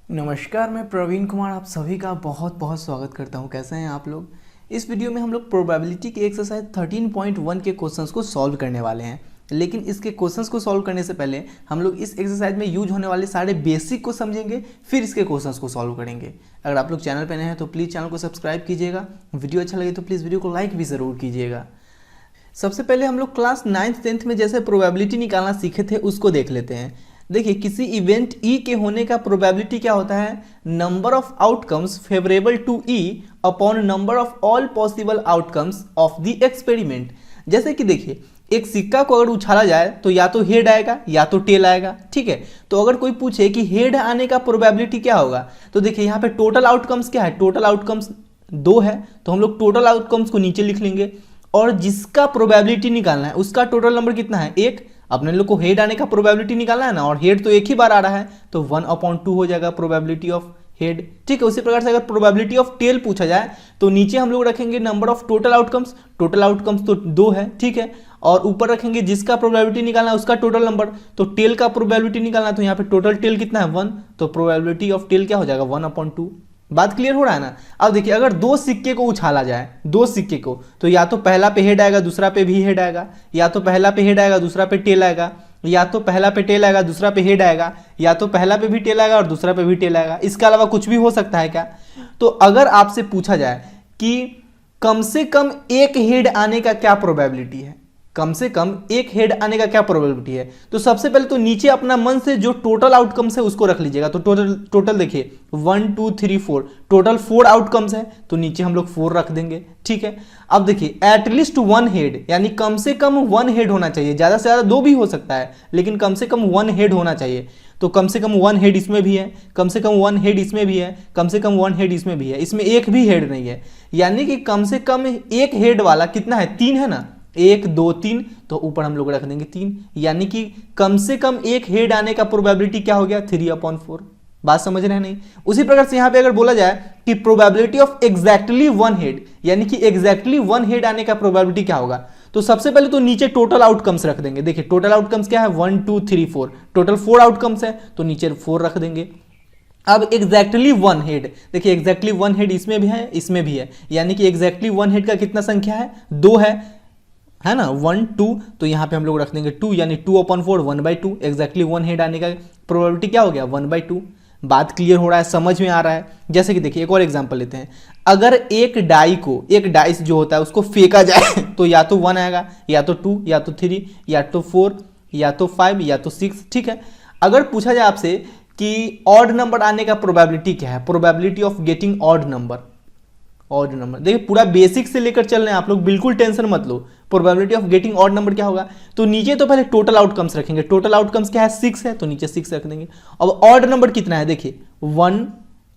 नमस्कार, मैं प्रवीण कुमार आप सभी का बहुत बहुत स्वागत करता हूं। कैसे हैं आप लोग। इस वीडियो में हम लोग प्रोबेबिलिटी की एक्सरसाइज 13.1 के क्वेश्चंस को सॉल्व करने वाले हैं। लेकिन इसके क्वेश्चंस को सॉल्व करने से पहले हम लोग इस एक्सरसाइज में यूज होने वाले सारे बेसिक को समझेंगे, फिर इसके क्वेश्चंस को सॉल्व करेंगे। अगर आप लोग चैनल पर नए हैं तो प्लीज़ चैनल को सब्सक्राइब कीजिएगा। वीडियो अच्छा लगे तो प्लीज़ वीडियो को लाइक भी ज़रूर कीजिएगा। सबसे पहले हम लोग क्लास 9th 10th में जैसे प्रोबेबिलिटी निकालना सीखे थे उसको देख लेते हैं। देखिए, किसी इवेंट ई के होने का प्रोबेबिलिटी क्या होता है, number of outcomes favourable to E upon number of all possible outcomes of the experiment. जैसे कि देखिए, एक सिक्का को अगर उछाला जाए तो या तो हेड आएगा या तो टेल आएगा। ठीक है, तो अगर कोई पूछे कि हेड आने का प्रोबेबिलिटी क्या होगा, तो देखिए यहाँ पे टोटल आउटकम्स क्या है, टोटल आउटकम्स 2 है, तो हम लोग टोटल आउटकम्स को नीचे लिख लेंगे और जिसका प्रोबेबिलिटी निकालना है उसका टोटल नंबर कितना है, 1। अपने लोग को हेड आने का प्रोबेबिलिटी निकालना है ना, और हेड तो एक ही बार आ रहा है तो 1/2 हो जाएगा प्रोबेबिलिटी ऑफ हेड। ठीक है, उसी प्रकार से अगर प्रोबेबिलिटी ऑफ टेल पूछा जाए तो नीचे हम लोग रखेंगे नंबर ऑफ टोटल आउटकम्स तो 2 है। ठीक है, और ऊपर रखेंगे जिसका प्रोबेबिलिटी निकालना है उसका टोटल नंबर, तो टेल का प्रोबेबिलिटी निकालना है तो यहाँ पे टोटल टेल कितना है, 1, तो प्रोबेबिलिटी ऑफ टेल क्या हो जाएगा, 1/2। बात क्लियर हो रहा है ना। अब देखिए, अगर 2 सिक्के को उछाला जाए, 2 सिक्के को, तो या तो पहला पे हेड आएगा दूसरा पे भी हेड आएगा, या तो पहला पे हेड आएगा दूसरा पे टेल आएगा, या तो पहला पे टेल आएगा दूसरा पे हेड आएगा, या तो पहला पे भी टेल आएगा और दूसरा पे भी टेल आएगा। इसके अलावा कुछ भी हो सकता है क्या। तो अगर आपसे पूछा जाए कि कम से कम एक हेड आने का क्या प्रोबेबिलिटी है, कम से कम एक हेड आने का क्या प्रोबेबिलिटी है, तो सबसे पहले तो नीचे अपना मन से जो टोटल आउटकम्स है उसको रख लीजिएगा। तो टोटल देखिए 1 2 3 4, टोटल 4 आउटकम्स है तो नीचे हम लोग 4 रख देंगे। ठीक है, अब देखिए एटलीस्ट 1 हेड, यानी कम से कम 1 हेड होना चाहिए, ज्यादा से ज्यादा 2 भी हो सकता है लेकिन कम से कम 1 हेड होना चाहिए। तो कम से कम 1 हेड इसमें भी है, कम से कम 1 हेड इसमें भी है, कम से कम 1 हेड इसमें भी है, इसमें एक भी हेड नहीं है, यानी कि कम से कम एक हेड वाला कितना है, 3 है ना, 1 2 3, तो ऊपर हम लोग रख देंगे 3, यानी कि कम से कम एक हेड आने का प्रोबेबिलिटी क्या हो गया, 3/4। बात समझ रहे हैं नहीं। उसी प्रकार से यहां पे अगर बोला जाए कि प्रोबेबिलिटी ऑफ एग्जैक्टली 1 हेड, यानी कि एग्जैक्टली 1 हेड आने का प्रोबेबिलिटी क्या होगा, तो सबसे पहले तो नीचे टोटल आउटकम्स रख देंगे। देखिए टोटल आउटकम्स क्या है, 1 2 3 4, टोटल 4 आउटकम्स है तो नीचे 4 रख देंगे। अब एग्जैक्टली 1 हेड, देखिए एग्जैक्टली 1 हेड इसमें भी है इसमें भी है, यानी कि एग्जैक्टली 1 हेड का कितना संख्या है, 2 है ना, 1 2, तो यहाँ पे हम लोग रख देंगे 2, यानी 2/4 1/2। एग्जैक्टली 1 हेड आने का प्रोबेबिलिटी क्या हो गया, 1/2। बात क्लियर हो रहा है, समझ में आ रहा है। जैसे कि देखिए एक और एग्जांपल लेते हैं, अगर एक डाइस जो होता है उसको फेंका जाए तो या तो 1 आएगा, या तो 2, या तो 3, या तो 4, या तो 5, या तो 6। ठीक है, अगर पूछा जाए आपसे कि ऑड नंबर आने का प्रोबेबिलिटी क्या है, probability of getting odd number, देखिए पूरा बेसिक से लेकर चल रहे हैं आप लोग, बिल्कुल टेंशन मत लो। Probability of getting odd number क्या होगा, तो नीचे तो पहले टोटल आउटकम्स रखेंगे, टोटल आउटकम्स क्या है, 6 है तो नीचे 6 रख देंगे। अब ऑड नंबर कितना है, देखिए 1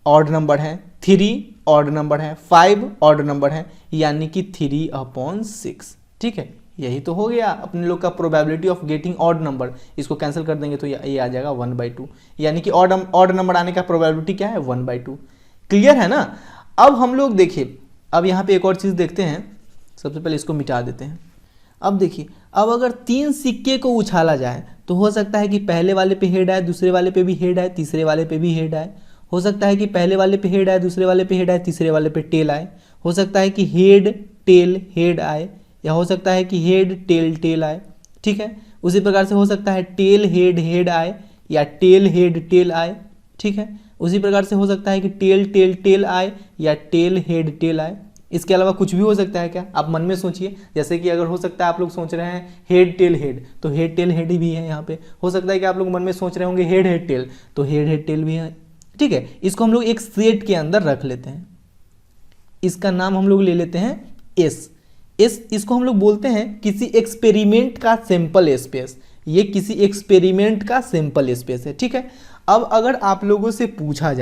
ऑड नंबर है, 3 ऑड नंबर है, 5 ऑड नंबर है, यानी कि 3/6। ठीक है, यही तो हो गया अपने लोग का probability of getting odd number. इसको कैंसिल कर देंगे तो ये आ जाएगा 1/2, यानी कि ऑड नंबर आने का प्रोबेबिलिटी क्या है, 1/2। क्लियर है ना। अब हम लोग देखिए, अब यहाँ पे एक और चीज़ देखते हैं, सबसे पहले इसको मिटा देते हैं। अब देखिए, अब अगर 3 सिक्के को उछाला जाए तो हो सकता है कि पहले वाले पे हेड आए, दूसरे वाले पे भी हेड आए, तीसरे वाले पे भी हेड आए। हो सकता है कि पहले वाले पे हेड आए, दूसरे वाले पे हेड आए, तीसरे वाले पे टेल आए। हो सकता है कि हेड टेल हेड आए, या हो सकता है कि हेड टेल टेल आए। ठीक है, उसी प्रकार से हो सकता है टेल हेड हेड आए, या टेल हेड टेल आए। ठीक है, उसी प्रकार से हो सकता है कि टेल टेल टेल आए, या टेल हेड टेल आए। इसके अलावा कुछ भी हो सकता है क्या, आप मन में सोचिए। जैसे कि अगर हो सकता है आप लोग सोच रहे हैं हेड टेल हेड, तो हेड टेल हेड ही भी है यहाँ पे। हो सकता है कि आप लोग मन में सोच रहे होंगे हेड हेड टेल, तो हेड हेड टेल भी है। ठीक है, इसको हम लोग एक सेट के अंदर रख लेते हैं, इसका नाम हम लोग ले लेते हैं एस। इसको हम लोग बोलते हैं किसी एक्सपेरिमेंट का सैंपल स्पेस, ये किसी एक्सपेरिमेंट का सैंपल स्पेस है। ठीक है, अब अगर आप लोगों से पूछा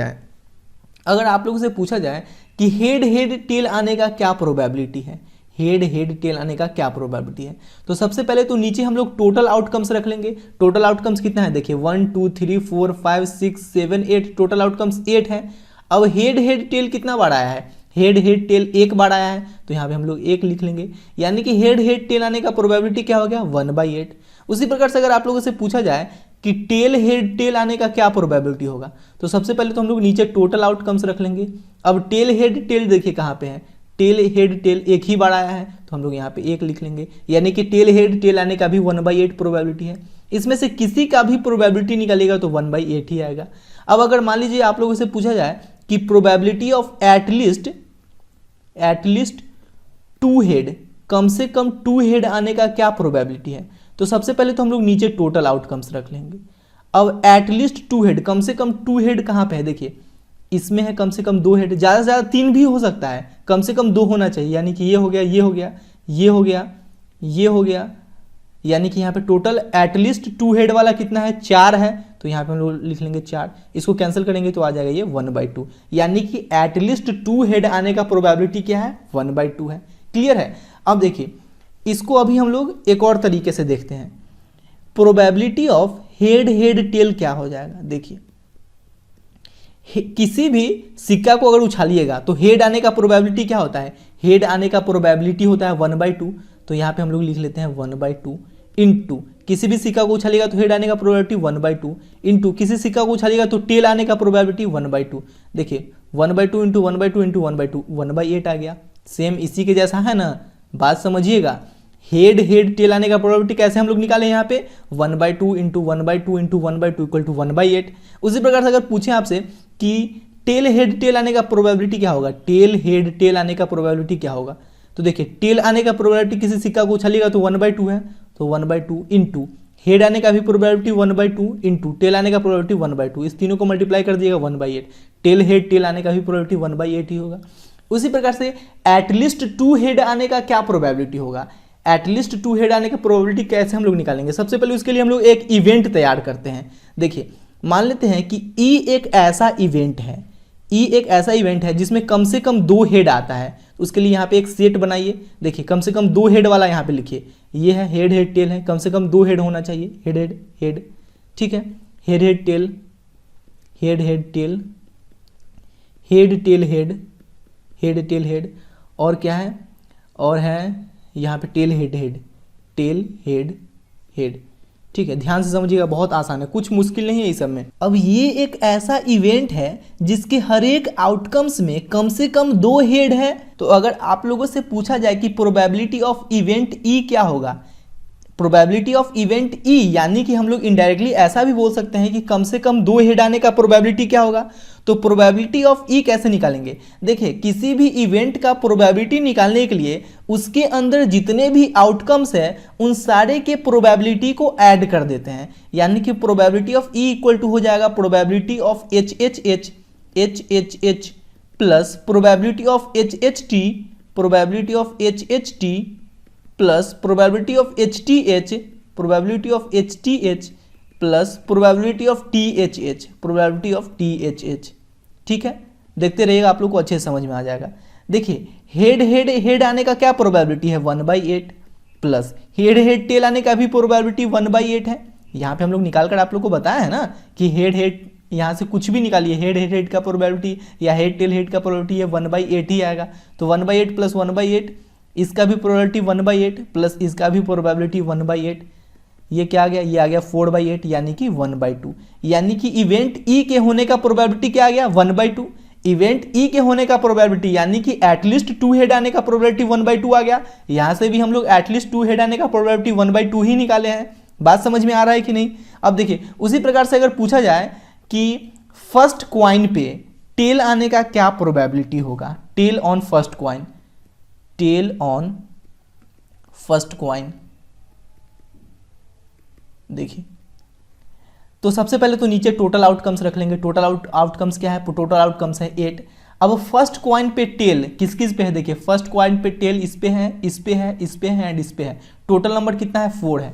जाए कि हेड हेड टेल आने का क्या प्रोबेबिलिटी है, हेड हेड टेल आने का क्या प्रोबेबिलिटी है, तो सबसे पहले तो नीचे हम लोग टोटल आउटकम्स रख लेंगे। टोटल आउटकम्स कितना है, देखिए 1 2 3 4 5 6 7 8, टोटल आउटकम्स 8 है। अब हेड हेड टेल कितना बार आया है, हेड हेड टेल 1 बार आया है, तो यहाँ पे हम लोग 1 लिख लेंगे, यानी कि हेड हेड टेल आने का प्रोबेबिलिटी क्या हो गया, 1/8। उसी प्रकार से अगर आप लोगों से पूछा जाए कि टेल हेड टेल आने का क्या प्रोबेबिलिटी होगा। तो सबसे पहले तो हम लोग नीचे टोटल आउटकम्स रख लेंगे। अब टेल हेड टेल देखिए कहाँ पे है, टेल हेड टेल एक ही बार आया है तो हम लोग यहाँ पे एक लिख लेंगे, यानी कि टेल हेड टेल आने का भी 1/8 प्रोबेबिलिटी है। इसमें से किसी का भी प्रोबेबिलिटी निकलेगा तो 1/8 ही आएगा। अब अगर मान लीजिए आप लोगों से पूछा जाए कि प्रोबेबिलिटी ऑफ एटलीस्ट 2 हेड, कम से कम 2 हेड आने का क्या प्रोबेबिलिटी है, तो सबसे पहले तो हम लोग नीचे टोटल आउटकम्स रख लेंगे। अब एटलीस्ट 2 हेड, कम से कम 2 हेड कहाँ पे है, देखिए इसमें है कम से कम 2 हेड, ज़्यादा से ज़्यादा 3 भी हो सकता है, कम से कम 2 होना चाहिए, यानी कि ये हो गया, ये हो गया, ये हो गया, ये हो गया, यानी कि यहाँ पे टोटल एटलीस्ट 2 हेड वाला कितना है, 4 है, तो यहाँ पे हम लोग लिख लेंगे 4। इसको कैंसिल करेंगे तो आ जाएगा ये 1/2, यानी कि एटलीस्ट 2 हेड आने का प्रोबेबिलिटी क्या है, 1/2 है। क्लियर है। अब देखिए इसको अभी हम लोग एक और तरीके से देखते हैं, probability of head head tell क्या हो जाएगा। देखिए किसी भी सिक्का को अगर उछालिएगा तो हेड आने का प्रोबेबिलिटी क्या होता है, हेड आने का प्रोबेबिलिटी होता है 1/2, तो यहाँ पे हम लोग लिख लेते हैं 1/2 इंटू किसी भी सिक्का को उछालिएगा तो हेड आने का प्रोबेबिलिटी 1/2 इंटू किसी सिक्का को उछालिएगा तो टेल आने का प्रोबेबिलिटी 1/2। देखिए 1/2 इंटू 1/2 इंटू 1/2 1/8 आ गया। सेम इसी के जैसा है ना, बात समझिएगा। हेड हेड टेल आने का प्रोबेबिलिटी कैसे हम लोग निकाले यहाँ पे, 1/2 इंटू 1/2 इंटू 1/2 इक्वल टू 1/8। उसी प्रकार से अगर पूछें आपसे कि टेल हेड टेल आने का प्रोबेबिलिटी क्या होगा, टेल हेड टेल आने का प्रोबेबिलिटी क्या होगा, तो देखिए टेल आने का प्रोबेबिलिटी किसी सिक्का को उछालिएगा तो 1/2 है, तो 1/2 इंटू हेड आने का भी प्रोबेबिलिटी 1/2 इंटू टेल आने का प्रोबेबिलिटी 1/2, इस तीनों को मल्टीप्लाई कर दिएगा 1/8, टेल हेड टेल आने का भी प्रोबेबिलिटी 1/8 ही होगा। उसी प्रकार से एटलीस्ट 2 हेड आने का क्या प्रोबेबिलिटी होगा, एटलीस्ट 2 हेड आने का प्रोबेबिलिटी कैसे हम लोग निकालेंगे। सबसे पहले उसके लिए हम लोग एक इवेंट तैयार करते हैं। देखिए मान लेते हैं कि ई एक ऐसा इवेंट है, ई एक ऐसा इवेंट है जिसमें कम से कम 2 हेड आता है, तो उसके लिए यहाँ पे एक सेट बनाइए। देखिए कम से कम 2 हेड वाला यहाँ पे लिखिए, ये है हेड हेड टेल है, कम से कम 2 हेड होना चाहिए, हेड हेड हेड, ठीक है, head head tail, head head tail, head tail head, head tail head, और क्या है, और है यहाँ पे tell head head, tail head head, ठीक है। ध्यान से समझिएगा, बहुत आसान है, कुछ मुश्किल नहीं है इस सब में। अब ये एक ऐसा इवेंट है जिसके हर एक आउटकम्स में कम से कम 2 हेड है, तो अगर आप लोगों से पूछा जाए कि प्रोबेबिलिटी ऑफ इवेंट ई क्या होगा, प्रोबेबिलिटी ऑफ इवेंट ई, यानी कि हम लोग इनडायरेक्टली ऐसा भी बोल सकते हैं कि कम से कम 2 हेड आने का प्रोबेबिलिटी क्या होगा। तो प्रोबेबिलिटी ऑफ ई कैसे निकालेंगे, देखिए किसी भी इवेंट का प्रोबेबिलिटी निकालने के लिए उसके अंदर जितने भी आउटकम्स है उन सारे के प्रोबेबिलिटी को ऐड कर देते हैं, यानी कि probability of E equal to हो जाएगा probability of H H H, H H H plus probability of H H T, probability of H H T plus probability of H T H, probability of H T H plus probability of T H H, probability of T H H, ठीक है। देखते रहिएगा, आप लोग को अच्छे से समझ में आ जाएगा। देखिए हेड हेड हेड आने का क्या प्रोबेबिलिटी है, 1/8 प्लस हेड हेड टेल आने का भी प्रोबेबिलिटी 1/8 है। यहाँ पे हम लोग निकाल कर आप लोग को बताया है ना कि हेड हेड, यहाँ से कुछ भी निकालिए, हेड हेड हेड का प्रोबेबिलिटी या हेड टेल हेड का प्रोबेबिलिटी है 1/8 ही आएगा। तो 1/8 प्लस 1/8, इसका भी प्रोबेबिलिटी 1/8 प्लस इसका भी प्रोबेबिलिटी 1/8, ये क्या आ गया, ये आ गया 4/8, यानी कि 1/2, यानी कि इवेंट ई के होने का प्रोबेबिलिटी क्या आ गया, 1/2। इवेंट ई के होने का प्रोबेबिलिटी यानी कि एटलीस्ट 2 हेड आने का प्रोबेबिलिटी 1/2 आ गया। यहां से भी हम लोग एटलीस्ट 2 हेड आने का प्रोबेबिलिटी 1/2 ही निकाले हैं। बात समझ में आ रहा है कि नहीं। अब देखिए उसी प्रकार से अगर पूछा जाए कि फर्स्ट क्वाइन पे टेल आने का क्या प्रोबेबिलिटी होगा, tail on first coin, tail on first coin, देखिए तो सबसे पहले तो नीचे टोटल आउटकम्स रख लेंगे। टोटल आउटकम्स क्या है, टोटल आउटकम्स है 8। अब फर्स्ट क्वाइन पे टेल किस किस पे है, देखिए फर्स्ट क्वाइन पे टेल इस पे है, इस पे है, इस पे है एंड इस पे है। टोटल नंबर कितना है, 4 है,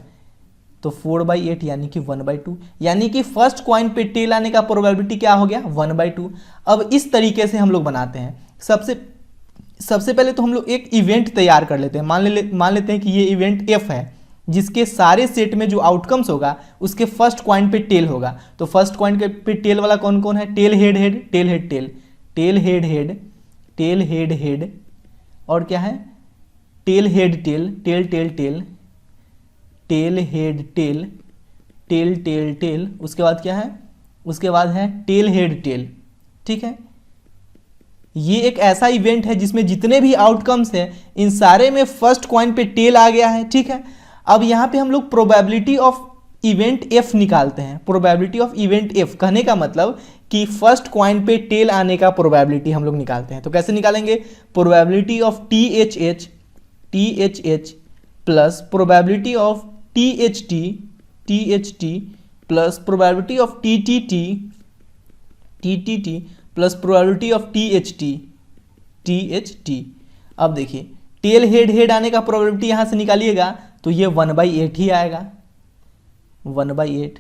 तो 4/8 यानी कि 1/2, यानी कि फर्स्ट क्वाइन पे टेल आने का प्रोबेबिलिटी क्या हो गया, 1/2। अब इस तरीके से हम लोग बनाते हैं। सबसे पहले तो हम लोग एक इवेंट तैयार कर लेते हैं। मान लेते हैं कि ये इवेंट एफ है जिसके सारे सेट में जो आउटकम्स होगा उसके फर्स्ट क्वाइन पे टेल होगा। तो फर्स्ट क्वाइन पे टेल वाला कौन कौन है, tail head head, tail head tail, tail head head, tail head head, और क्या है, tail head tail, tail tail tail, tail head tail, tail tail tail, उसके बाद क्या है, उसके बाद है टेल हेड टेल। ठीक है, ये एक ऐसा इवेंट है जिसमें जितने भी आउटकम्स हैं इन सारे में फर्स्ट कॉइन पे टेल आ गया है। ठीक है, अब यहाँ पे हम लोग प्रोबेबिलिटी ऑफ इवेंट एफ निकालते हैं। प्रोबेबिलिटी ऑफ इवेंट एफ कहने का मतलब कि फर्स्ट कॉइन पे टेल आने का प्रोबेबिलिटी हम लोग निकालते हैं। तो कैसे निकालेंगे, probability of T H H plus probability of T H T plus probability of T T plus probability of T H T. अब देखिए टेल हेड हेड आने का प्रोबेबिलिटी यहाँ से निकालिएगा तो ये 1/8 ही आएगा, 1/8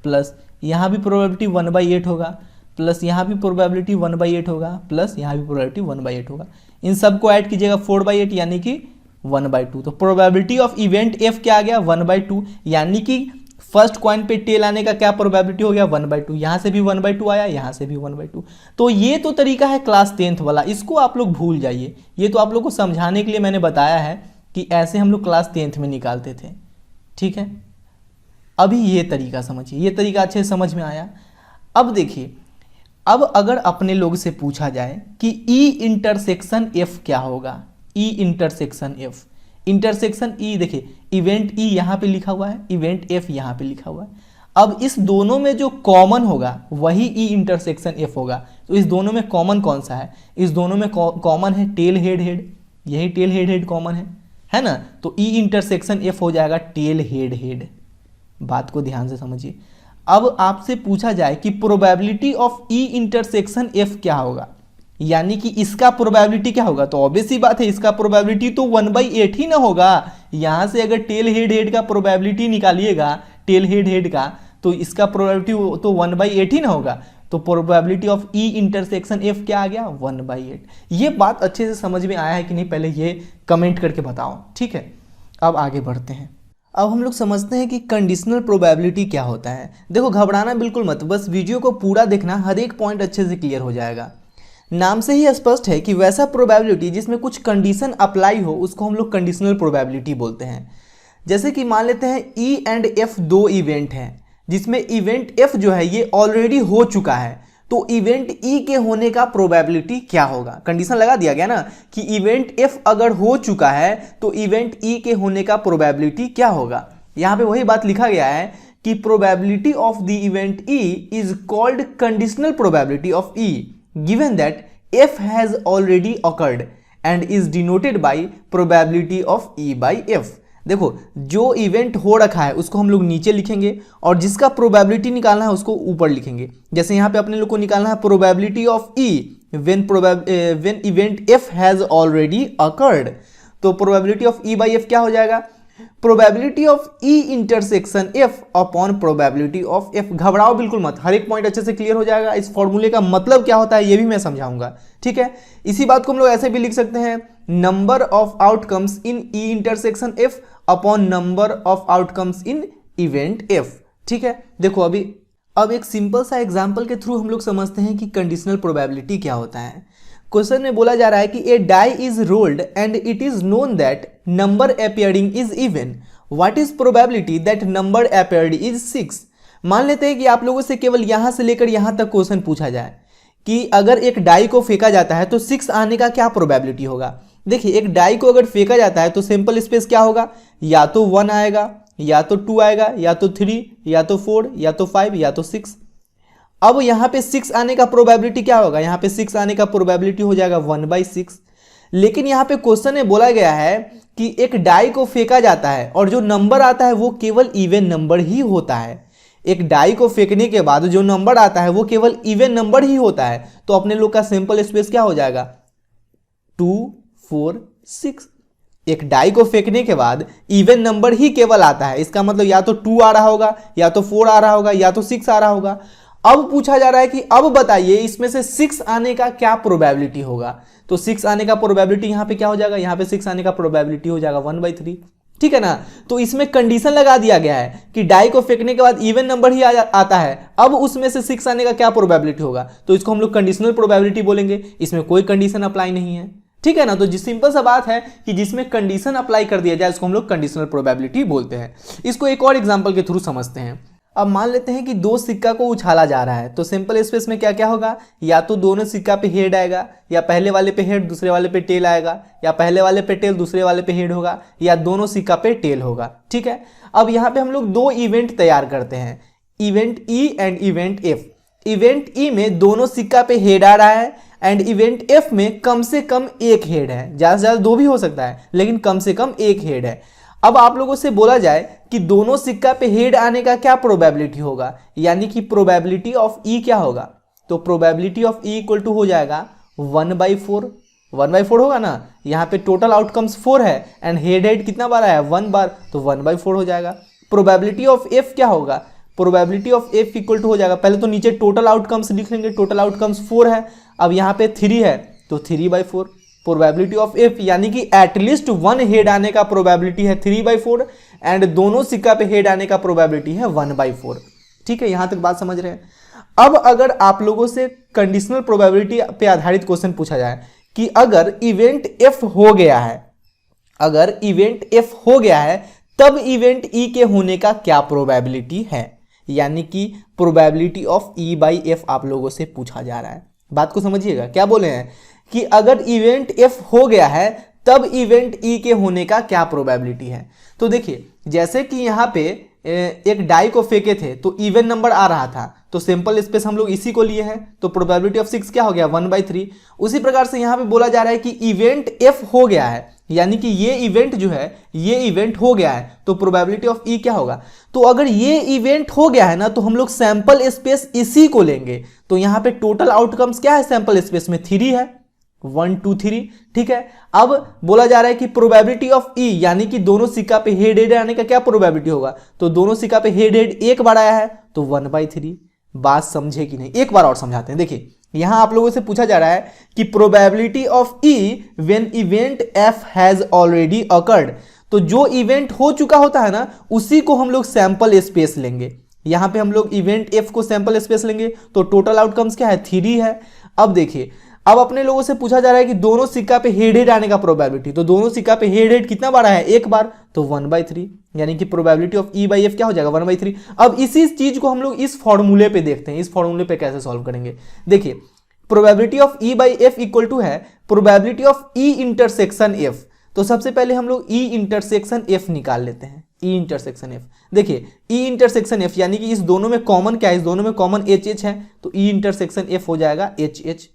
प्लस यहाँ भी प्रोबेबिलिटी 1/8 होगा, प्लस यहाँ भी प्रोबेबिलिटी 1/8 होगा, प्लस यहाँ भी प्रोबेबिलिटी 1/8 होगा। इन सबको ऐड कीजिएगा 4/8 यानी कि 1/2। तो प्रोबेबिलिटी ऑफ इवेंट एफ क्या आ गया, 1/2, यानी कि फर्स्ट कॉइन पे टेल आने का क्या प्रोबेबिलिटी हो गया, 1/2। यहाँ से भी 1/2 आया, यहाँ से भी 1/2। तो ये तो तरीका है क्लास 10th वाला, इसको आप लोग भूल जाइए। ये तो आप लोग को समझाने के लिए मैंने बताया है कि ऐसे हम लोग क्लास 10th में निकालते थे। ठीक है, अभी ये तरीका समझिए, ये तरीका अच्छे से समझ में आया। अब देखिए, अब अगर अपने लोग से पूछा जाए कि ई इंटरसेक्शन एफ क्या होगा, ई इंटरसेक्शन एफ, इंटरसेक्शन ई, देखिए इवेंट ई यहाँ पे लिखा हुआ है, इवेंट एफ यहाँ पे लिखा हुआ है। अब इस दोनों में जो कॉमन होगा वही ई इंटरसेक्शन एफ होगा। तो इस दोनों में कॉमन कौन सा है, इस दोनों में कॉमन है टेल हेड हेड, यही टेल हेड हेड कॉमन है ना। तो ई इंटरसेक्शन एफ हो जाएगा टेल हेड हेड। बात को ध्यान से समझिए। अब आपसे पूछा जाए कि probability of E intersection F क्या होगा, यानी कि इसका प्रोबेबिलिटी क्या होगा, तो ऑब्वियस सी बात है इसका प्रोबेबिलिटी तो 1/8 ही ना होगा। यहां से अगर टेल हेड हेड का प्रोबेबिलिटी निकालिएगा, टेल हेड हेड का, तो इसका प्रोबेबिलिटी तो 1/8 ही ना होगा। तो probability of E intersection F क्या आ गया, 1/8। ये बात अच्छे से समझ में आया है कि नहीं, पहले ये कमेंट करके बताओ। ठीक है, अब आगे बढ़ते हैं। अब हम लोग समझते हैं कि कंडीशनल प्रोबेबिलिटी क्या होता है। देखो घबराना बिल्कुल मत, बस वीडियो को पूरा देखना, हर एक पॉइंट अच्छे से क्लियर हो जाएगा। नाम से ही स्पष्ट है कि वैसा प्रोबेबिलिटी जिसमें कुछ कंडीशन अप्लाई हो उसको हम लोग कंडीशनल प्रोबेबिलिटी बोलते हैं। जैसे कि मान लेते हैं ई एंड एफ दो इवेंट हैं, जिसमें इवेंट एफ जो है ये ऑलरेडी हो चुका है, तो इवेंट ई के होने का प्रोबेबिलिटी क्या होगा। कंडीशन लगा दिया गया ना कि इवेंट एफ अगर हो चुका है तो इवेंट ई के होने का प्रोबेबिलिटी क्या होगा। यहाँ पे वही बात लिखा गया है कि probability of the event E is called conditional probability of E given that f has already occurred and is denoted by probability of e by f। देखो जो इवेंट हो रखा है उसको हम लोग नीचे लिखेंगे और जिसका प्रोबेबिलिटी निकालना है उसको ऊपर लिखेंगे। जैसे यहाँ पे अपने लोग को निकालना है probability of e when event f has already occurred, तो probability of e by f क्या हो जाएगा, probability of E intersection F upon probability of F. घबराओ बिल्कुल मत, हर एक पॉइंट अच्छे से क्लियर हो जाएगा। इस फॉर्मूले का मतलब क्या होता है ये भी मैं समझाऊंगा। ठीक है, इसी बात को हम लोग ऐसे भी लिख सकते हैं, number of outcomes in E intersection F upon number of outcomes in event F. ठीक है, देखो अब एक सिंपल सा एग्जाम्पल के थ्रू हम लोग समझते हैं कि कंडीशनल प्रोबेबिलिटी क्या होता है। क्वेश्चन में बोला जा रहा है कि a die is rolled and it is known that number appearing is even, what is probability that number appeared is 6। मान लेते हैं कि आप लोगों से केवल यहां से लेकर यहां तक क्वेश्चन पूछा जाए कि अगर एक डाई को फेंका जाता है तो 6 आने का क्या प्रोबेबिलिटी होगा। देखिए एक डाई को अगर फेंका जाता है तो सिंपल स्पेस क्या होगा, या तो 1 आएगा, या तो 2 आएगा, या तो 3, या तो 4, या तो 5, या तो 6। अब यहाँ पे 6 आने का प्रोबेबिलिटी क्या होगा, यहाँ पे 6 आने का प्रोबेबिलिटी हो जाएगा 1/6। लेकिन यहाँ पे क्वेश्चन में बोला गया है कि एक डाई को फेंका जाता है और जो नंबर आता है वो केवल इवन नंबर ही होता है। एक डाई को फेंकने के बाद जो नंबर आता है वो केवल इवन नंबर ही होता है। तो अपने लोग का सिंपल स्पेस क्या हो जाएगा, 2, 4, 6। एक डाई को फेंकने के बाद इवन नंबर ही केवल आता है, इसका मतलब या तो 2 आ रहा होगा, या तो 4 आ रहा होगा, या तो 6 आ रहा होगा। अब पूछा जा रहा है कि अब बताइए इसमें से 6 आने का क्या प्रोबेबिलिटी होगा। तो 6 आने का प्रोबेबिलिटी यहाँ पे क्या हो जाएगा, यहाँ पे 6 आने का प्रोबेबिलिटी हो जाएगा 1/3। ठीक है ना। तो इसमें कंडीशन लगा दिया गया है कि डाई को फेंकने के बाद इवन नंबर ही आता है, अब उसमें से 6 आने का क्या प्रोबेबिलिटी होगा, तो इसको हम लोग कंडीशनल प्रोबेबिलिटी बोलेंगे। इसमें कोई कंडीशन अप्लाई नहीं है। ठीक है ना। तो जिस सिंपल सा बात है कि जिसमें कंडीशन अप्लाई कर दिया जाए उसको हम लोग कंडीशनल प्रोबेबिलिटी बोलते हैं। इसको एक और एग्जांपल के थ्रू समझते हैं। अब मान लेते हैं कि दो सिक्का को उछाला जा रहा है, तो सिंपल स्पेस में क्या क्या होगा, या तो दोनों सिक्का पे हेड आएगा, या पहले वाले पे हेड दूसरे वाले पे टेल आएगा, या पहले वाले पे टेल दूसरे वाले पे हेड होगा, या दोनों सिक्का पे टेल होगा। ठीक है, अब यहाँ पे हम लोग दो इवेंट तैयार करते हैं, event E and event F. Event E में दोनों सिक्का पे हेड आ रहा है एंड इवेंट एफ में कम से कम एक हेड है, ज्यादा से ज्यादा दो भी हो सकता है लेकिन कम से कम एक हेड है। अब आप लोगों से बोला जाए कि दोनों सिक्का पे हेड आने का क्या प्रोबेबिलिटी होगा, यानी कि प्रोबेबिलिटी ऑफ ई क्या होगा, तो probability of E equal to हो जाएगा 1/4। 1/4 होगा ना, यहाँ पे टोटल आउटकम्स 4 है एंड हेड कितना बार आया, 1 बार, तो 1/4 हो जाएगा। प्रोबेबिलिटी ऑफ एफ क्या होगा, probability of F equal to हो जाएगा, पहले तो नीचे टोटल आउटकम्स लिख लेंगे, टोटल आउटकम्स 4 है, अब यहाँ पे 3 है तो 3/4। प्रोबेबिलिटी ऑफ एफ यानी कि एटलीस्ट 1 हेड आने का प्रोबेबिलिटी है 3/4 एंड दोनों सिक्का पे हेड आने का प्रोबेबिलिटी है 1/4। ठीक है, यहां तक बात समझ रहे हैं। अब अगर आप लोगों से कंडीशनल प्रोबेबिलिटी पे आधारित क्वेश्चन पूछा जाए कि अगर इवेंट एफ हो गया है, अगर इवेंट एफ हो गया है तब इवेंट ई के होने का क्या प्रोबेबिलिटी है, यानी कि probability of E by F आप लोगों से पूछा जा रहा है। बात को समझिएगा, क्या बोले हैं कि अगर इवेंट एफ हो गया है तब इवेंट ई के होने का क्या प्रोबेबिलिटी है। तो देखिए, जैसे कि यहाँ पे एक डाई को फेंके थे तो इवन नंबर आ रहा था, तो सिंपल स्पेस हम लोग इसी को लिए हैं, तो प्रोबेबिलिटी ऑफ 6 क्या हो गया, 1/3। उसी प्रकार से यहाँ पे बोला जा रहा है कि इवेंट एफ हो गया है, यानी कि ये इवेंट जो है ये इवेंट हो गया है, तो प्रोबेबिलिटी ऑफ ई क्या होगा, तो अगर ये इवेंट हो गया है ना तो हम लोग सैंपल स्पेस इसी को लेंगे, तो यहाँ पे टोटल आउटकम्स क्या है सैंपल स्पेस में, 3 है, 1 2 3। ठीक है, अब बोला जा रहा है कि प्रोबेबिलिटी ऑफ ई यानी कि दोनों सिक्का पे हेड आने का क्या प्रोबेबिलिटी होगा, तो दोनों सिक्का पे हेड एक बार आया है तो 1/3। बात समझे कि नहीं, एक बार और समझाते हैं। देखिए, यहां आप लोगों से पूछा जा रहा है कि probability of E when event F has already occurred, तो जो इवेंट हो चुका होता है ना उसी को हम लोग सैंपल स्पेस लेंगे। यहां पे हम लोग इवेंट एफ को सैंपल स्पेस लेंगे, तो टोटल आउटकम्स क्या है, 3 है। अब देखिए, अब अपने लोगों से पूछा जा रहा है कि दोनों सिक्का पे हेड आने का प्रोबेबिलिटी, तो दोनों सिक्का पे हेड कितना बार आया है, एक बार, तो 1/3, यानी कि probability of E by F क्या हो जाएगा, 1/3। अब इसी चीज को हम लोग इस फॉर्मूले पे देखते हैं, इस फॉर्मूले पे कैसे सॉल्व करेंगे। देखिए, probability of E by F equal to है probability of E intersection F, तो सबसे पहले हम लोग ई इंटरसेक्शन एफ निकाल लेते हैं, ई इंटरसेक्शन एफ। देखिए, ई इंटरसेक्शन एफ यानी कि इस दोनों में कॉमन क्या है, इस दोनों में कॉमन एच एच है, तो ई इंटरसेक्शन एफ हो जाएगा एच एच।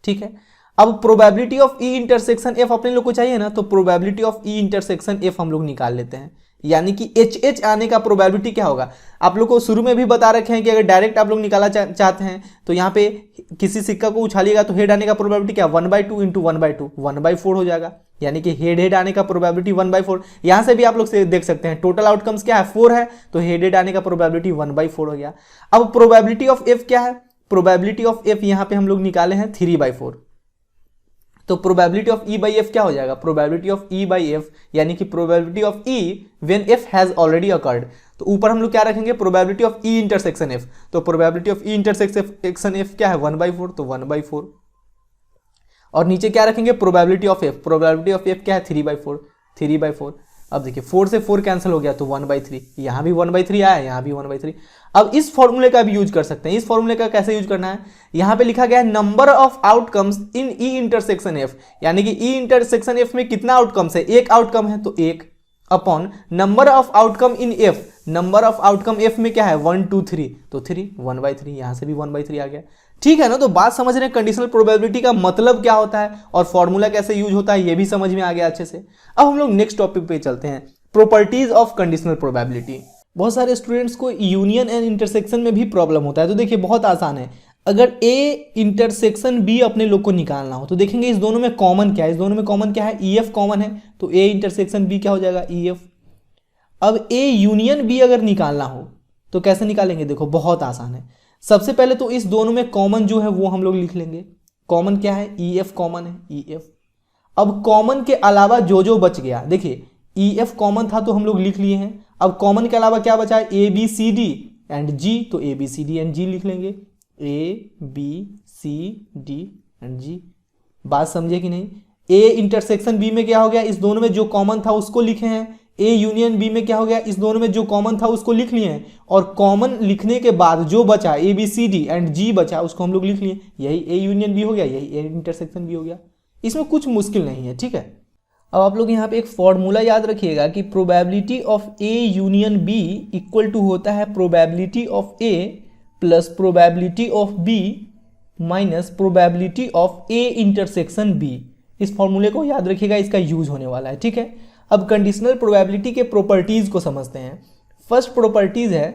ठीक है, अब probability of E intersection F अपने लोग को चाहिए ना, तो probability of E intersection F हम लोग निकाल लेते हैं, यानी कि एच एच आने का प्रोबेबिलिटी क्या होगा। आप लोग को शुरू में भी बता रखे हैं कि अगर डायरेक्ट आप लोग निकाला चाहते हैं तो यहाँ पे किसी सिक्का को उछालिएगा तो हेड आने का प्रोबेबिलिटी क्या, 1/2 इंटू 1/2, 1/4 हो जाएगा, यानी कि हेड आने का प्रोबेबिलिटी 1/4। यहां से भी आप लोग से देख सकते हैं टोटल आउटकम्स क्या है, 4 है, तो हेड आने का प्रोबेबिलिटी 1/4 हो गया। अब प्रोबेबिलिटी ऑफ एफ क्या है, प्रोबेबिलिटी ऑफ एफ यहां पे हम लोग निकाले हैं 3/4, तो probability of E by F क्या हो जाएगा, probability of E by F यानी कि probability of E when F has already occurred, तो ऊपर हम लोग क्या रखेंगे, probability of E intersection F, तो probability of E intersection F क्या है, 1/4, तो 1/4, और नीचे क्या रखेंगे, probability of F, probability of F क्या है, 3/4, 3/4। अब देखिए 4 से 4 कैंसिल हो गया तो 1/3, यहां भी 1/3 आया, यहां भी 1/3। अब इस फॉर्मूले का भी यूज कर सकते हैं। इस फॉर्मूले का कैसे यूज करना है, यहां पे लिखा गया है number of outcomes in E intersection F, यानी कि ई इंटरसेक्शन एफ में कितना आउटकम्स है, एक आउटकम है तो एक, upon number of outcome in F, number of outcome F में क्या है 1 2 3, तो 3, 1/3, यहां से भी 1/3 आ गया। ठीक है ना, तो बात समझ रहे हैं कंडीशनल प्रोबेबिलिटी का मतलब क्या होता है और फॉर्मूला कैसे यूज होता है, ये भी समझ में आ गया अच्छे से। अब हम लोग नेक्स्ट टॉपिक पे चलते हैं, प्रॉपर्टीज ऑफ कंडीशनल प्रोबेबिलिटी। बहुत सारे स्टूडेंट्स को यूनियन एंड इंटरसेक्शन में भी प्रॉब्लम होता है, तो देखिए बहुत आसान है। अगर ए इंटरसेक्शन बी अपने लोग को निकालना हो तो देखेंगे इस दोनों में कॉमन क्या है, इस दोनों में कॉमन क्या है, ई एफ कॉमन है, तो ए इंटरसेक्शन बी क्या हो जाएगा, ई एफ। अब ए यूनियन बी अगर निकालना हो तो कैसे निकालेंगे, देखो बहुत आसान है। सबसे पहले तो इस दोनों में कॉमन जो है वो हम लोग लिख लेंगे, कॉमन क्या है, ई एफ कॉमन है, ई एफ। अब कॉमन के अलावा जो जो बच गया, देखिए ई एफ कॉमन था तो हम लोग लिख लिए हैं, अब कॉमन के अलावा क्या बचा है, A B C D and G, तो A B C D and G लिख लेंगे, A B C D and G. बात समझे कि नहीं, ए इंटरसेक्शन बी में क्या हो गया, इस दोनों में जो कॉमन था उसको लिखे हैं, ए यूनियन बी में क्या हो गया, इस दोनों में जो कॉमन था उसको लिख लिए हैं, और कॉमन लिखने के बाद जो बचा A B C D and G बचा उसको हम लोग लिख लिए, यही ए यूनियन बी हो गया, यही ए इंटरसेक्शन बी हो गया। इसमें कुछ मुश्किल नहीं है, ठीक है। अब आप लोग यहाँ पे एक फॉर्मूला याद रखिएगा कि probability of A union B equal to होता है probability of A plus probability of B minus probability of A intersection B. इस फॉर्मूले को याद रखिएगा, इसका यूज होने वाला है, ठीक है। अब कंडीशनल प्रोबेबिलिटी के प्रॉपर्टीज को समझते हैं। फर्स्ट प्रॉपर्टीज है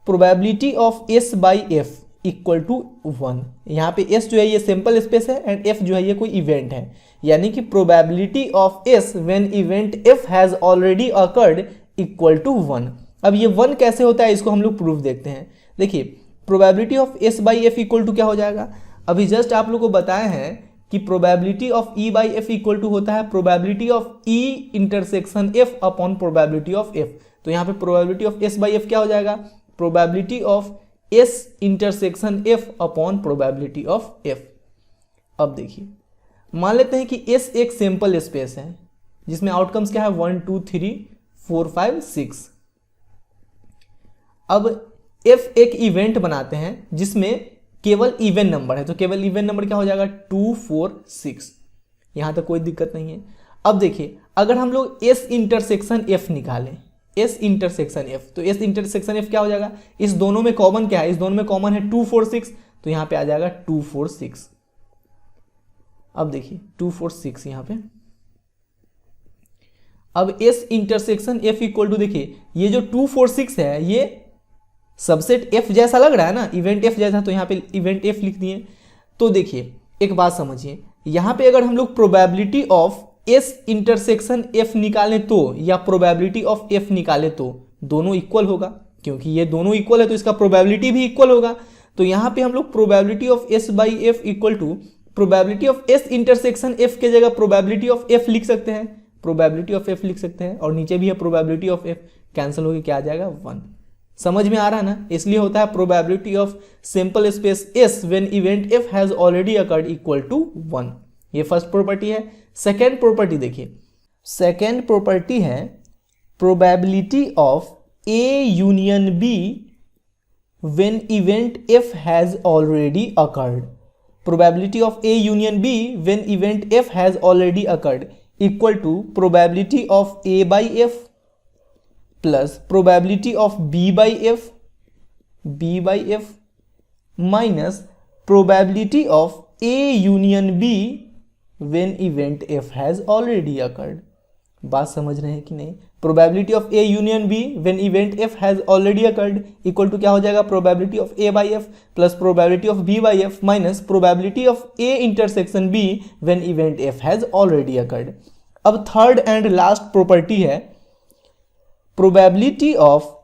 probability of S by F equal to 1। यहाँ पे एस जो है ये सैंपल स्पेस है एंड एफ जो है ये कोई इवेंट है, यानी कि probability of S when event F has already occurred equal to 1। अब ये 1 कैसे होता है इसको हम लोग प्रूफ देखते हैं। देखिए probability of S by F equal to क्या हो जाएगा, अभी जस्ट आप लोग को बताया है कि probability of E by F equal to होता है probability of E intersection F upon probability of F. तो यहाँ पे probability of S by F क्या हो जाएगा, probability of S intersection F upon probability of F. अब देखिए मान लेते हैं कि एस एक सैंपल स्पेस है जिसमें आउटकम्स क्या है 1 2 3 4 5 6। अब एफ एक इवेंट बनाते हैं जिसमें केवल इवन नंबर है, तो केवल इवन नंबर क्या हो जाएगा 2 4 6। यहां तक कोई दिक्कत नहीं है। अब देखिए अगर हम लोग एस इंटरसेक्शन एफ निकालें, एस इंटरसेक्शन एफ, तो एस इंटरसेक्शन एफ क्या हो जाएगा, इस दोनों में कॉमन क्या है, इस दोनों में कॉमन है 2 4 6, तो यहां पे आ जाएगा 2 4 6। अब देखिए 2 4 6 यहां पे। अब S intersection F equal to, देखिए ये जो 2 4 6 है ये सबसेट एफ जैसा लग रहा है ना, इवेंट एफ जैसा, तो यहाँ पे इवेंट एफ लिख दिए। तो देखिए एक बात समझिए, यहाँ पे अगर हम लोग probability of S intersection F निकालें तो, या प्रोबेबिलिटी ऑफ एफ निकालें तो दोनों इक्वल होगा, क्योंकि ये दोनों इक्वल है तो इसका प्रोबेबिलिटी भी इक्वल होगा। तो यहाँ पे हम लोग probability of S by F equal to probability of S intersection F के जगह प्रोबेबिलिटी ऑफ एफ लिख सकते हैं, प्रोबेबिलिटी ऑफ एफ लिख सकते हैं, और नीचे भी है प्रोबेबिलिटी ऑफ एफ, कैंसिल होकर क्या आ जाएगा 1। समझ में आ रहा है ना, इसलिए होता है probability of simple space S when event F has already occurred equal to 1। ये फर्स्ट प्रॉपर्टी है। सेकेंड प्रॉपर्टी देखिए, सेकेंड प्रॉपर्टी है probability of A union B when event F has already occurred. Probability of A union B when event F has already occurred equal to probability of A by F plus probability of B by F minus probability of A union B when event F has already occurred. बात समझ रहे हैं कि नहीं। Probability of A union B when event F has already occurred equal to क्या हो जाएगा, probability of A by F plus probability of B by F minus probability of A intersection B when event F has already occurred. अब third and last property है probability of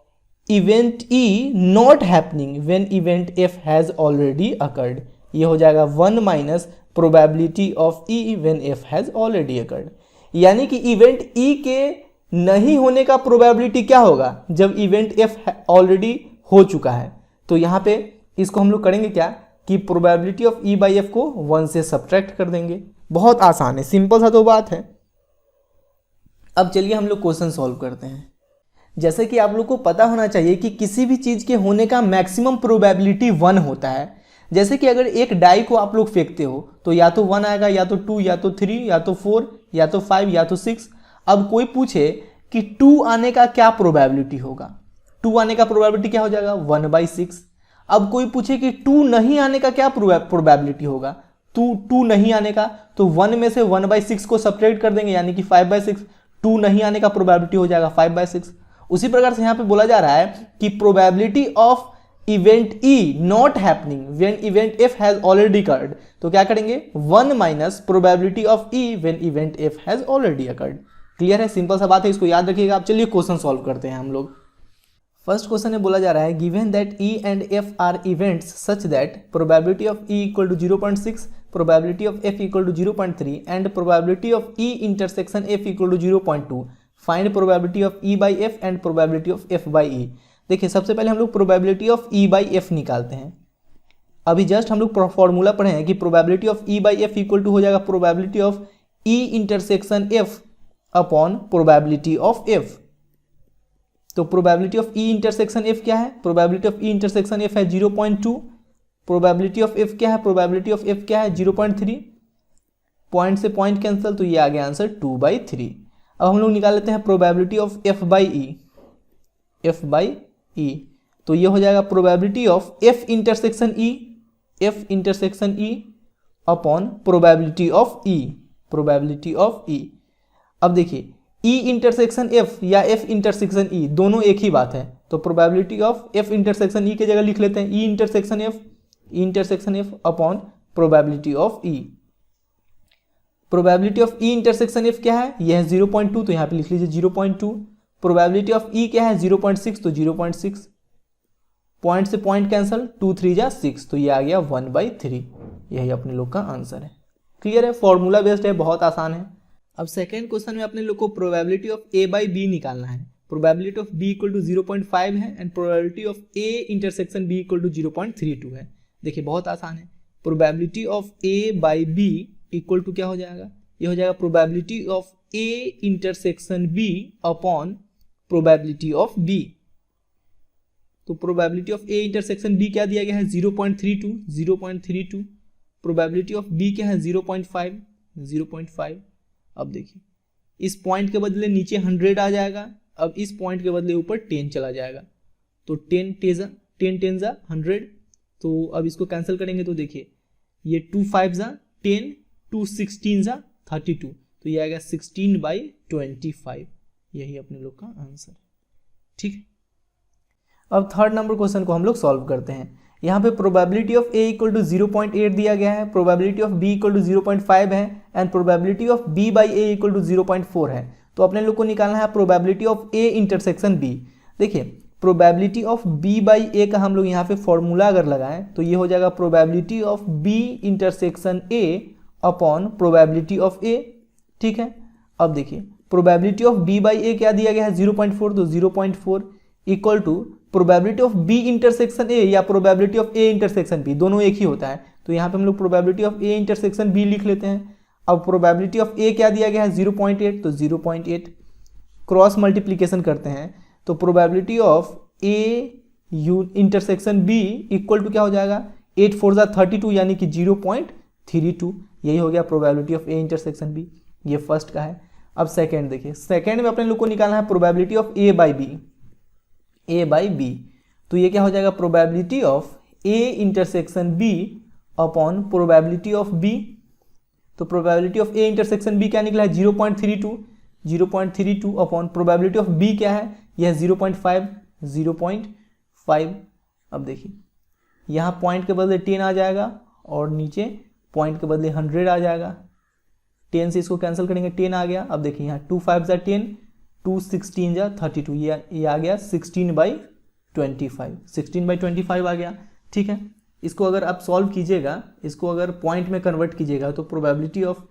event E not happening when event F has already occurred. ये हो जाएगा 1 minus probability of E when F has already occurred. यानी कि event E के नहीं होने का प्रोबेबिलिटी क्या होगा, जब इवेंट एफ ऑलरेडी हो चुका है। तो यहाँ पे इसको हम लोग करेंगे क्या कि probability of E by F को 1 से सब्ट्रैक्ट कर देंगे। बहुत आसान है, सिंपल सा तो बात है। अब चलिए हम लोग क्वेश्चन सॉल्व करते हैं। जैसे कि आप लोग को पता होना चाहिए कि किसी भी चीज़ के होने का मैक्सिमम प्रोबेबिलिटी 1 होता है। जैसे कि अगर एक डाई को आप लोग फेंकते हो तो या तो 1 आएगा, या तो 2, या तो 3, या तो 4, या तो 5, या तो 6। अब कोई पूछे कि 2 आने का क्या प्रोबेबिलिटी होगा, 2 आने का प्रोबेबिलिटी क्या हो जाएगा 1/6। अब कोई पूछे कि 2 नहीं आने का क्या प्रोबेबिलिटी होगा, 2 नहीं आने का, तो 1 में से 1/6 को सब्ट्रैक्ट कर देंगे, यानी कि 5/6। 2 नहीं आने का प्रोबेबिलिटी हो जाएगा 5/6। उसी प्रकार से यहाँ पे बोला जा रहा है कि probability of event E not happening when event F has already occurred, तो क्या करेंगे 1 minus probability of E when event F has already occurred. Clear है, सिंपल सा बात है, इसको याद रखिएगा। आप चलिए क्वेश्चन सॉल्व करते हैं हम लोग। फर्स्ट क्वेश्चन में बोला जा रहा है given that E and F are events such that probability of E equal to 0.6, probability of F equal to 0.3 and probability of E intersection F equal to 0.2। Find probability of E by F and probability of F by E. देखिए सबसे पहले हम लोग probability of E by F निकालते हैं। अभी just हम लोग फॉर्मूला पढ़े हैं कि probability of E by F equal to हो जाएगा probability of E intersection F upon probability of F. तो probability of E intersection F क्या है, probability of E intersection F है 0.2, प्रोबेबिलिटी ऑफ एफ क्या है, प्रोबेबिलिटी ऑफ एफ क्या है 0.3, पॉइंट से पॉइंट कैंसिल, तो ये आ गया आंसर 2/3। अब हम लोग निकाल लेते हैं probability of F by E, तो ये हो जाएगा probability of F intersection E upon probability of E. अब देखिए ई इंटरसेक्शन एफ या एफ इंटरसेक्शन ई दोनों एक ही बात है, तो probability of F intersection E की जगह लिख लेते हैं E intersection F upon probability of E. Probability of E intersection F क्या है, यह है 0.2, तो यहाँ पे लिख लीजिए 0.2। प्रोबेबिलिटी ऑफ ई क्या है 0.6, तो 0.6, पॉइंट से पॉइंट कैंसिल, 2 3 जा 6, तो ये आ गया 1/3। यही अपने लोग का आंसर है। क्लियर है, फॉर्मूला बेस्ड है, बहुत आसान है। अब सेकेंड क्वेश्चन में अपने लोग को probability of A by B निकालना है। Probability of B equal to 0.5 है and probability of A intersection B equal to 0.32 है। देखिए बहुत आसान है, probability of A by B equal to क्या हो जाएगा, ये हो जाएगा probability of A intersection B upon probability of B. तो probability of A intersection B क्या दिया गया है 0.32, प्रोबेबिलिटी ऑफ बी क्या है 0.5। अब देखिए इस पॉइंट के बदले नीचे 100 आ जाएगा, अब इस पॉइंट के बदले ऊपर 10 चला जाएगा, तो 10 10 जा 100, तो अब इसको कैंसिल करेंगे तो देखिए ये 2 5 जा 10, 2 16 जा 32, तो ये आएगा 16/25। यही अपने लोग का आंसर है। ठीक है, अब थर्ड नंबर क्वेश्चन को हम लोग सॉल्व करते हैं। यहाँ पे probability of A equal to 0.8 दिया गया है, probability of B equal to 0.5 है and probability of B by A equal to 0.4 है। तो अपने लोग को निकालना है probability of A intersection B. देखिए probability of B by A का हम लोग यहाँ पे फॉर्मूला अगर लगाएं तो ये हो जाएगा probability of B intersection A upon probability of A. ठीक है, अब देखिए probability of B by A क्या दिया गया है 0.4, तो 0.4 equal to probability of B intersection A या probability of A intersection B, दोनों एक ही होता है, तो यहाँ पे हम लोग probability of A intersection B लिख लेते हैं। अब प्रोबेबिलिटी ऑफ ए क्या दिया गया है 0.8, तो 0.8 क्रॉस मल्टीप्लीकेशन करते हैं, तो probability of A intersection B equal to क्या हो जाएगा 8 4 जा 32 यानी कि 0.32। यही हो गया probability of A intersection B, ये फर्स्ट का है। अब सेकेंड देखिए, सेकेंड में अपने लोग को निकालना है probability of A by B, तो ये क्या हो जाएगा probability of A intersection B upon probability of B. तो probability of A intersection B क्या निकला है 0.32 अपॉन प्रोबेबिलिटी ऑफ बी क्या है, यह 0.5। अब देखिए यहाँ पॉइंट के बदले 10 आ जाएगा और नीचे पॉइंट के बदले 100 आ जाएगा, 10 से इसको कैंसिल करेंगे 10 आ गया। अब देखिए यहाँ 2 5 जा 10, 2 16 जा 32, ये आ गया 16/25 आ गया। ठीक है, इसको अगर आप सॉल्व कीजिएगा, इसको अगर पॉइंट में कन्वर्ट कीजिएगा तो probability of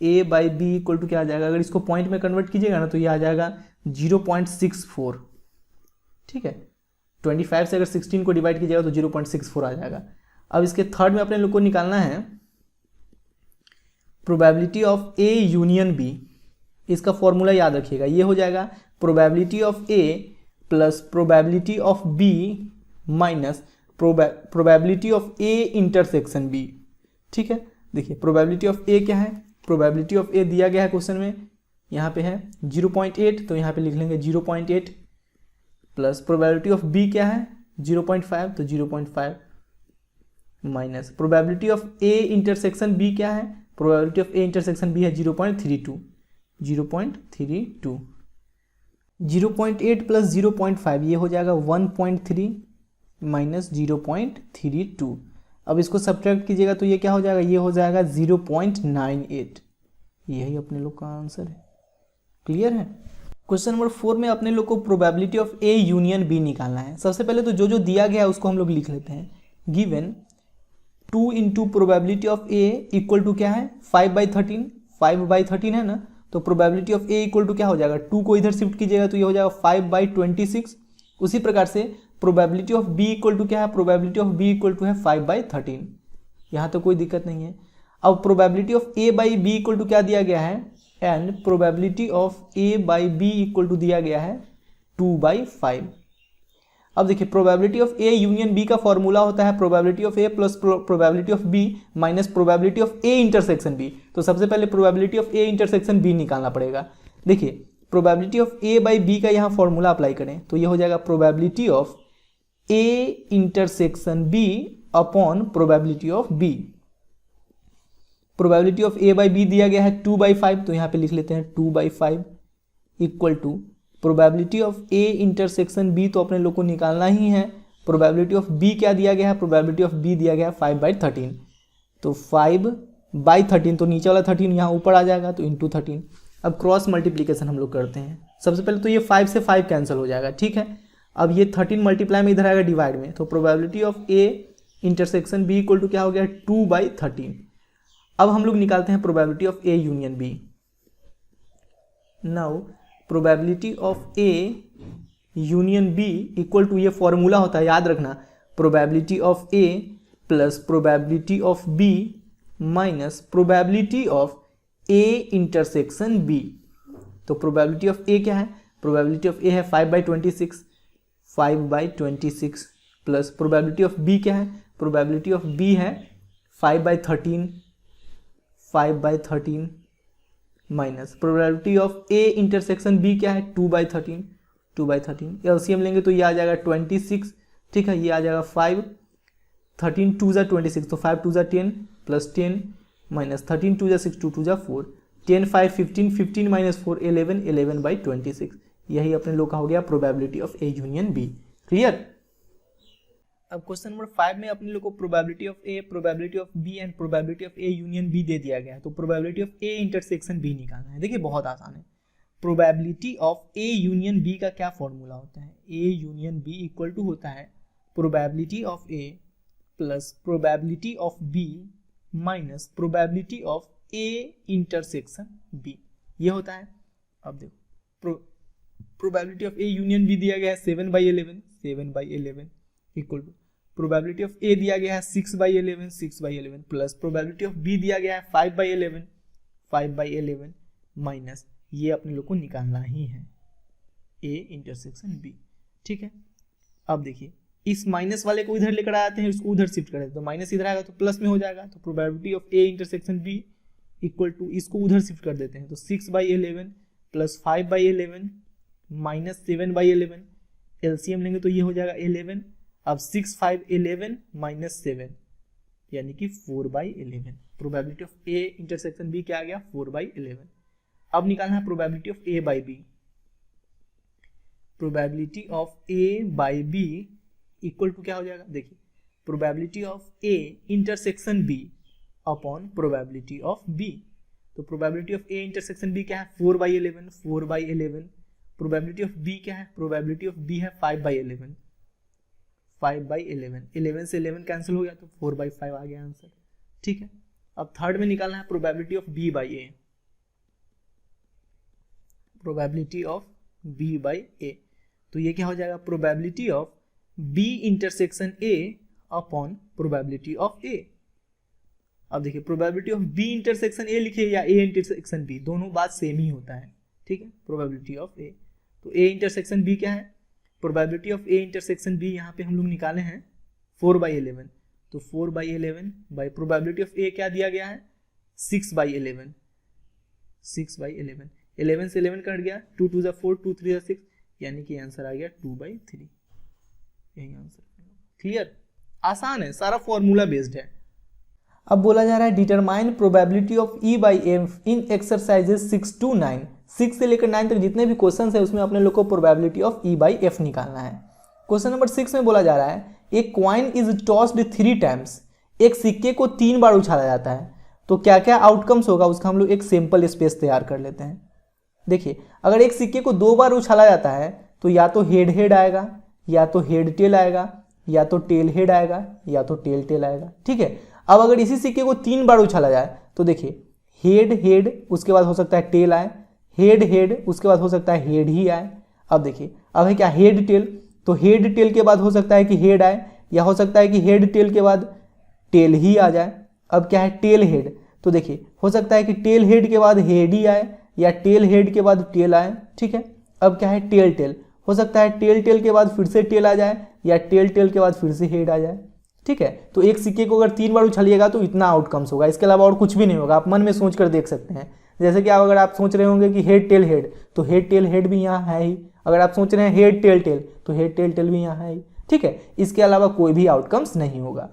A by B equal to क्या आ जाएगा, अगर इसको पॉइंट में कन्वर्ट कीजिएगा ना तो ये आ जाएगा 0.64। ठीक है, 25 से अगर 16 को डिवाइड कीजिएगा तो 0.64 आ जाएगा। अब इसके थर्ड में अपने लोग को निकालना है probability of A union B. इसका फॉर्मूला याद रखिएगा, ये हो जाएगा probability of A plus probability of B minus probability of A intersection B. ठीक है, देखिए प्रोबेबिलिटी ऑफ ए क्या है, प्रोबेबिलिटी ऑफ ए दिया गया है क्वेश्चन में, यहाँ पे है 0.8, तो यहाँ पे लिख लेंगे 0.8 प्लस प्रोबेबिलिटी ऑफ बी क्या है 0.5, तो 0.5 minus probability of A intersection B क्या है, probability of A intersection B है 0.32। 0.8 प्लस 0.5 ये हो जाएगा 1.3 माइनस 0.32। अब इसको सब्ट्रैक्ट कीजिएगा तो ये क्या हो जाएगा, ये हो जाएगा 0.98। यही अपने लोग का आंसर है। क्लियर है। क्वेश्चन नंबर 4 में अपने लोग को probability of A union B निकालना है। सबसे पहले तो जो दिया गया है उसको हम लोग लिख लेते हैं। Given 2 into probability of A equal to क्या है 5/13, 5/13 है ना, तो probability of A equal to क्या हो जाएगा, 2 को इधर शिफ्ट कीजिएगा तो ये हो जाएगा 5/26। उसी प्रकार से probability of B equal to क्या है, probability of B equal to है 5/13। यहाँ तो कोई दिक्कत नहीं है। अब probability of A by B equal to क्या दिया गया है, and probability of A by B equal to दिया गया है 2/5। अब देखिए probability of A union B का फॉर्मूला होता है probability of A plus probability of B minus probability of A intersection B. तो सबसे पहले probability of A intersection B निकालना पड़ेगा। देखिए probability of A by B का यहाँ फॉर्मूला अप्लाई करें तो ये हो जाएगा probability of A intersection B upon probability of B. Probability of A by B दिया गया है 2/5, तो यहाँ पे लिख लेते हैं 2/5 equal to probability of A intersection B, तो अपने लोग को निकालना ही है। प्रोबेबिलिटी ऑफ बी क्या दिया गया है, प्रोबेबिलिटी ऑफ बी दिया गया है 5/13, तो 5/13, तो नीचे वाला 13 यहाँ ऊपर आ जाएगा तो इंटू 13। अब क्रॉस मल्टीप्लीकेशन हम लोग करते हैं। सबसे पहले तो ये 5 से 5 कैंसिल हो जाएगा, ठीक है। अब ये 13 मल्टीप्लाई में इधर आएगा डिवाइड में, तो probability of A intersection B equal to क्या हो गया 2/13। अब हम लोग निकालते हैं probability of A union B. Now probability of A union B equal to, ये फॉर्मूला होता है याद रखना, probability of A plus probability of B minus probability of A intersection B. तो प्रोबेबिलिटी ऑफ ए क्या है, प्रोबेबिलिटी ऑफ ए है 5/26 plus probability of B क्या है, प्रोबेबिलिटी ऑफ बी है 5/13 minus probability of A intersection B क्या है 2/13। LCM लेंगे तो ये आ जाएगा 26, ठीक है। ये आ जाएगा 5, 13 2 जा 26, तो 5 2 जा 10 प्लस 10 माइनस 13 2 जा 6 2 2 जा 4, 10 5 15 15 माइनस 4 11 11/26। यही अपने लोग का हो गया probability of A union B. Clear. अब क्वेश्चन नंबर 5 में अपने लोग को probability of A, probability of B and probability of A union B दे दिया गया है, तो probability of A intersection B निकालना है। देखिए बहुत आसान है। Probability of A union B का क्या फॉर्मूला होता है, A union B equal to होता है probability of A plus probability of B minus probability of A intersection B, ये होता है। अब देखो probability of A union B दिया गया है 7/11 equal to probability of A दिया गया है 6/11 प्लस प्रोबेबिलिटी ऑफ बी दिया गया है 5/11 माइनस, ये अपने लोग को निकालना ही है ए इंटरसेक्शन बी, ठीक है। अब देखिए इस माइनस वाले को इधर लेकर आते हैं, इसको उधर शिफ्ट करें तो माइनस इधर आएगा तो प्लस में हो जाएगा, तो probability of A intersection B equal to, इसको उधर शिफ्ट कर देते हैं तो 6/11 प्लस 5/11 माइनस 7/11, एलसीएम लेंगे तो ये हो जाएगा 11। अब 6 5 11 माइनस 7 यानी कि 4/11। Probability of A intersection B क्या आ गया 4/11। अब निकालना है probability of A by B. Probability of A by B equal to क्या हो जाएगा, देखिए probability of A intersection B upon probability of B. तो probability of A intersection B क्या है 4/11। प्रोबेबिलिटी ऑफ बी क्या है, प्रोबेबिलिटी ऑफ बी है 5/11। 11 से 11 कैंसिल हो गया तो 4/5 आ गया आंसर, ठीक है। अब थर्ड में निकालना है probability of B by A. Probability of B by A, तो ये क्या हो जाएगा probability of B intersection A upon probability of A. अब देखिए probability of B intersection A लिखे या ए इंटरसेक्शन बी, दोनों बात सेम ही होता है, ठीक है। प्रोबेबिलिटी ऑफ ए, तो ए इंटरसेक्शन बी क्या है, probability of A intersection B यहाँ पे हम लोग निकाले हैं 4/11, तो 4/11 बाई प्रोबेबिलिटी ऑफ ए क्या दिया गया है 6/11। 11 से 11 कट गया, 2 2 जा 4 2 3 जा 6, यानी कि आंसर आ गया 2/3। यही आंसर। क्लियर, आसान है, सारा फॉर्मूला बेस्ड है। अब बोला जा रहा है determine probability of E by F in exercises 6 to 9। 6 से लेकर 9 तक जितने भी क्वेश्चन है उसमें अपने लोग को probability of E by F निकालना है। क्वेश्चन नंबर 6 में बोला जा रहा है एक कॉइन इज टॉस्ड 3 टाइम्स, एक सिक्के को 3 बार उछाला जाता है, तो क्या क्या आउटकम्स होगा उसका हम लोग एक सैंपल स्पेस तैयार कर लेते हैं। देखिए अगर एक सिक्के को 2 बार उछाला जाता है तो या तो हेड हेड आएगा, या तो हेड टेल आएगा, या तो टेल हेड आएगा, या तो टेल टेल आएगा, ठीक है। अब अगर इसी सिक्के को 3 बार उछाला जाए तो देखिए हेड हेड, उसके बाद हो सकता है टेल आए, हेड हेड, उसके बाद हो सकता है हेड ही आए। अब देखिए अब है क्या हेड टेल, तो हेड टेल के बाद हो सकता है कि हेड आए, या हो सकता है कि हेड टेल के बाद टेल ही आ जाए। अब क्या है टेल हेड, तो देखिए हो सकता है कि टेल हेड के बाद हेड ही आए, या टेल हेड के बाद टेल आए, ठीक है। अब क्या है टेल टेल, हो सकता है टेल टेल के बाद फिर से टेल आ जाए या टेल टेल के बाद फिर से हेड आ जाए, ठीक है। तो एक सिक्के को अगर 3 बार उछलिएगा तो इतना आउटकम्स होगा, इसके अलावा और कुछ भी नहीं होगा। आप मन में सोच कर देख सकते हैं। जैसे कि अगर आप सोच रहे होंगे कि हेड टेल हेड, तो हेड टेल हेड भी यहाँ है ही। अगर आप सोच रहे हैं हेड टेल टेल, तो हेड टेल टेल भी यहाँ है ही, ठीक है। इसके अलावा कोई भी आउटकम्स नहीं होगा।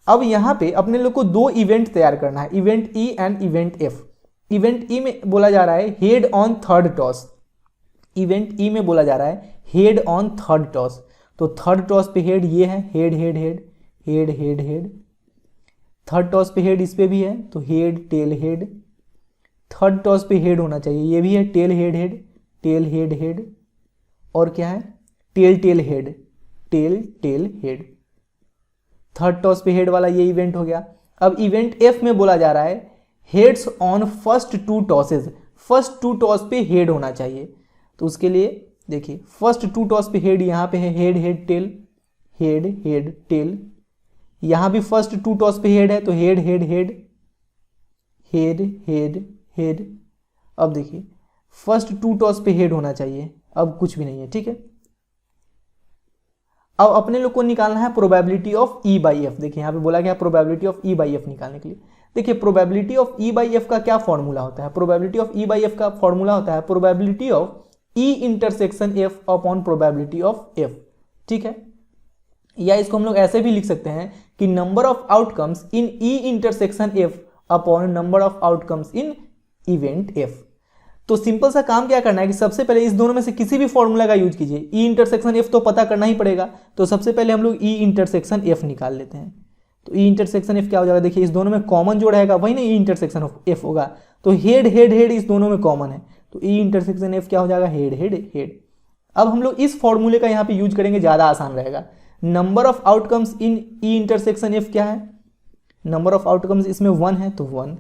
अब यहाँ पे अपने लोग को 2 इवेंट तैयार करना है, event E and event F. Event E में बोला जा रहा है head on third toss. Event E में बोला जा रहा है हेड ऑन थर्ड टॉस। तो थर्ड टॉस पे हेड ये है, head head head head head head. Third toss पे हेड इस पे भी है, तो head tail head. Third toss पे हेड होना चाहिए, ये भी है tail head head tail head head. और क्या है, tail tail head tail tail head. Third toss पे हेड वाला ये इवेंट हो गया। अब इवेंट एफ में बोला जा रहा है heads on first 2 tosses. First 2 toss पे हेड होना चाहिए। तो उसके लिए देखिए फर्स्ट 2 टॉस पे हेड यहाँ पे है, head head tail head head tell. यहाँ भी फर्स्ट 2 टॉस पे हेड है, तो head head head head head head. अब देखिए फर्स्ट 2 टॉस पे हेड होना चाहिए, अब कुछ भी नहीं है, ठीक है। अब अपने लोग को निकालना है probability of E by F. देखिए यहाँ पे बोला गया probability of E by F निकालने के लिए। देखिए probability of E by F का क्या फॉर्मूला होता है, probability of E by F का फॉर्मूला होता है probability of E intersection F upon probability of F, ठीक है। या इसको हम लोग ऐसे भी लिख सकते हैं कि number of outcomes in E intersection F upon number of outcomes in event F. तो सिंपल सा काम क्या करना है कि सबसे पहले इस दोनों में से किसी भी फॉर्मूला का यूज कीजिए। ई इंटरसेक्शन एफ तो पता करना ही पड़ेगा, तो सबसे पहले हम लोग ई इंटरसेक्शन एफ निकाल लेते हैं। तो ई इंटरसेक्शन एफ क्या हो जाएगा, देखिए इस दोनों में कॉमन जो रहेगा वही ना ई इंटरसेक्शन एफ होगा। तो हेड हेड हेड इस दोनों में कॉमन है, तो ई इंटरसेक्शन एफ क्या हो जाएगा, हेड हेड हेड। अब हम लोग इस फॉर्मूले का यहाँ पे यूज करेंगे, ज़्यादा आसान रहेगा। Number of outcomes in E intersection F क्या है, नंबर ऑफ आउटकम्स इसमें 1 है तो 1।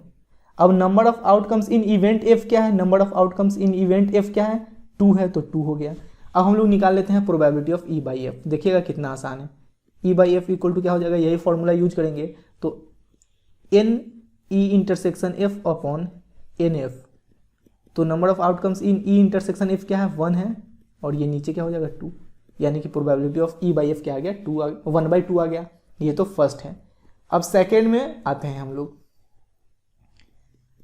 अब number of outcomes in event F क्या है, number of outcomes in event F क्या है, 2 है तो 2 हो गया। अब हम लोग निकाल लेते हैं probability of E by F. देखिएगा कितना आसान है। E by F equal to क्या हो जाएगा, यही फॉर्मूला यूज करेंगे, तो N E intersection F upon N F. तो number of outcomes in E intersection F क्या है, 1 है, और ये नीचे क्या हो जाएगा 2, यानी कि probability of E by F क्या आ गया, 1/2 आ गया। ये तो फर्स्ट है। अब सेकेंड में आते हैं हम लोग।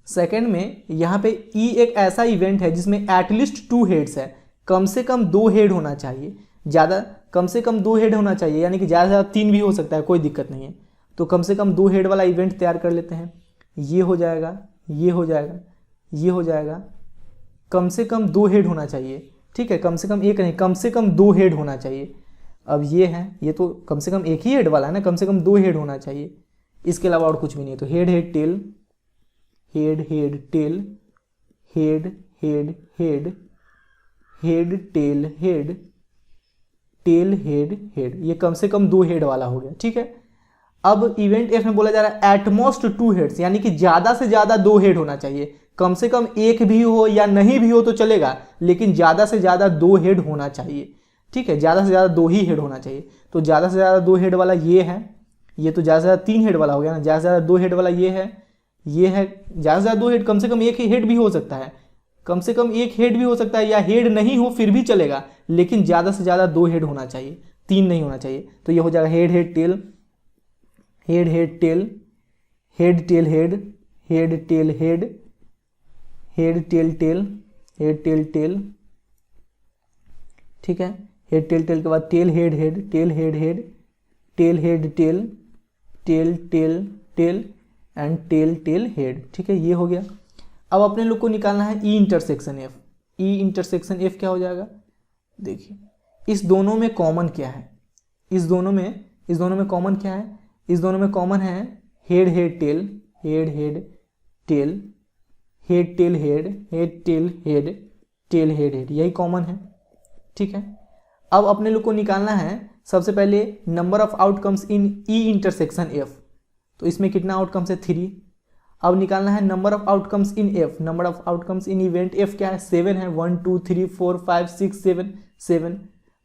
सेकेंड में यहाँ पे ई एक ऐसा इवेंट है जिसमें एटलीस्ट 2 हेड्स है, कम से कम 2 हेड होना चाहिए, ज़्यादा कम से कम 2 हेड होना चाहिए, यानी कि ज़्यादा से ज़्यादा 3 भी हो सकता है, कोई दिक्कत नहीं है। तो कम से कम 2 हेड वाला इवेंट तैयार कर लेते हैं। ये हो जाएगा, ये हो जाएगा, ये हो जाएगा। कम से कम 2 हेड होना चाहिए, ठीक है, कम से कम एक नहीं, कम से कम 2 हेड होना चाहिए। अब ये है, ये तो कम से कम एक ही हेड वाला है ना, कम से कम 2 हेड होना चाहिए, इसके अलावा और कुछ भी नहीं है। तो head head tail head head tail head head head head tail head tail head head, ये कम से कम 2 हेड वाला हो गया, ठीक है। अब इवेंट एफ में बोला जा रहा है एटमोस्ट 2 हेड्स, यानी कि ज़्यादा से ज़्यादा 2 हेड होना चाहिए। कम से कम एक भी हो या नहीं भी हो तो चलेगा, लेकिन ज़्यादा से ज़्यादा 2 हेड होना चाहिए, ठीक है। ज़्यादा से ज़्यादा 2 ही हेड होना चाहिए। तो ज़्यादा से ज़्यादा 2 हेड वाला ये है, ये तो ज़्यादा से ज़्यादा 3 हेड वाला हो गया ना। ज़्यादा से ज़्यादा 2 हेड वाला ये है, ये है। ज़्यादा से ज़्यादा 2 हेड, कम से कम एक ही हेड भी हो सकता है, कम से कम एक हेड भी हो सकता है, या हेड नहीं हो फिर भी चलेगा, लेकिन ज़्यादा से ज़्यादा 2 हेड होना चाहिए, 3 नहीं होना चाहिए। तो ये हो जाएगा head head tail head head tail head tail head head tail head head tail tail head tail tail, ठीक है। हेड टेल टेल के बाद tail head head tail head head tail head tail tail tail tail and tail tail head, ठीक है। ये हो गया। अब अपने लोग को निकालना है ई इंटरसेक्शन एफ। ई इंटरसेक्शन एफ क्या हो जाएगा, देखिए इस दोनों में कॉमन क्या है, इस दोनों में कॉमन क्या है, इस दोनों में कॉमन है head head tail head head tail head tail head head tail head tail head head, यही कॉमन है, ठीक है। अब अपने लोग को निकालना है सबसे पहले number of outcomes in E intersection F. तो इसमें कितना आउटकम्स है, 3। अब निकालना है number of outcomes in F. Number of outcomes in event F क्या है, 7 है। 1 2 3 4 5 6 7 7।